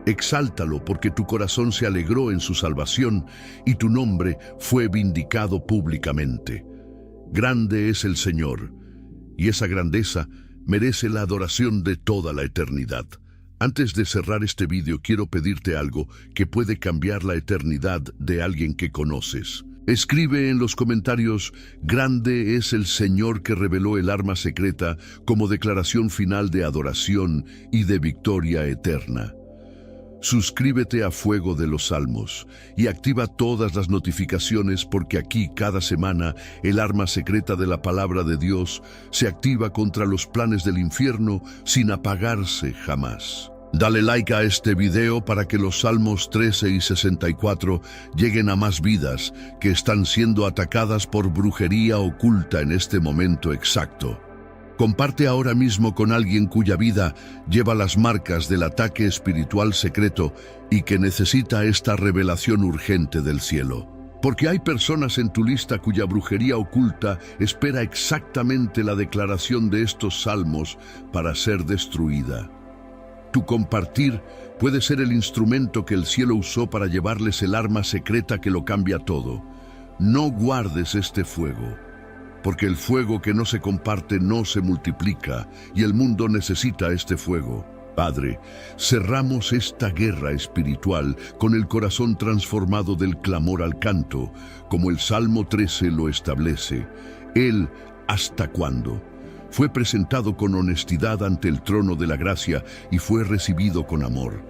Exáltalo porque tu corazón se alegró en su salvación y tu nombre fue vindicado públicamente. Grande es el Señor, y esa grandeza merece la adoración de toda la eternidad. Antes de cerrar este vídeo, quiero pedirte algo que puede cambiar la eternidad de alguien que conoces. Escribe en los comentarios: grande es el Señor que reveló el arma secreta, como declaración final de adoración y de victoria eterna. Suscríbete a Fuego de los Salmos y activa todas las notificaciones, porque aquí cada semana el arma secreta de la palabra de Dios se activa contra los planes del infierno sin apagarse jamás. Dale like a este video para que los Salmos 13 y 64 lleguen a más vidas que están siendo atacadas por brujería oculta en este momento exacto. Comparte ahora mismo con alguien cuya vida lleva las marcas del ataque espiritual secreto y que necesita esta revelación urgente del cielo. Porque hay personas en tu lista cuya brujería oculta espera exactamente la declaración de estos salmos para ser destruida. Tu compartir puede ser el instrumento que el cielo usó para llevarles el arma secreta que lo cambia todo. No guardes este fuego, porque el fuego que no se comparte no se multiplica y el mundo necesita este fuego. Padre, cerramos esta guerra espiritual con el corazón transformado del clamor al canto, como el Salmo 13 lo establece. Él, ¿hasta cuándo? Fue presentado con honestidad ante el trono de la gracia y fue recibido con amor.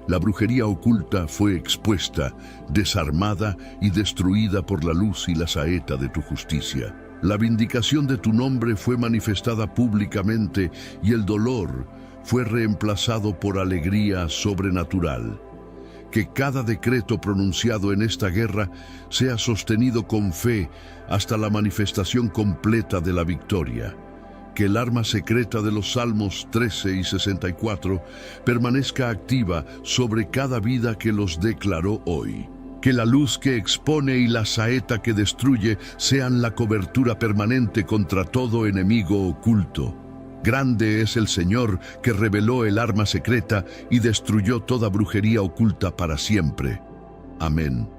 La brujería oculta fue expuesta, desarmada y destruida por la luz y la saeta de tu justicia. La vindicación de tu nombre fue manifestada públicamente y el dolor fue reemplazado por alegría sobrenatural. Que cada decreto pronunciado en esta guerra sea sostenido con fe hasta la manifestación completa de la victoria. Que el arma secreta de los Salmos 13 y 64 permanezca activa sobre cada vida que los declaró hoy. Que la luz que expone y la saeta que destruye sean la cobertura permanente contra todo enemigo oculto. Grande es el Señor que reveló el arma secreta y destruyó toda brujería oculta para siempre. Amén.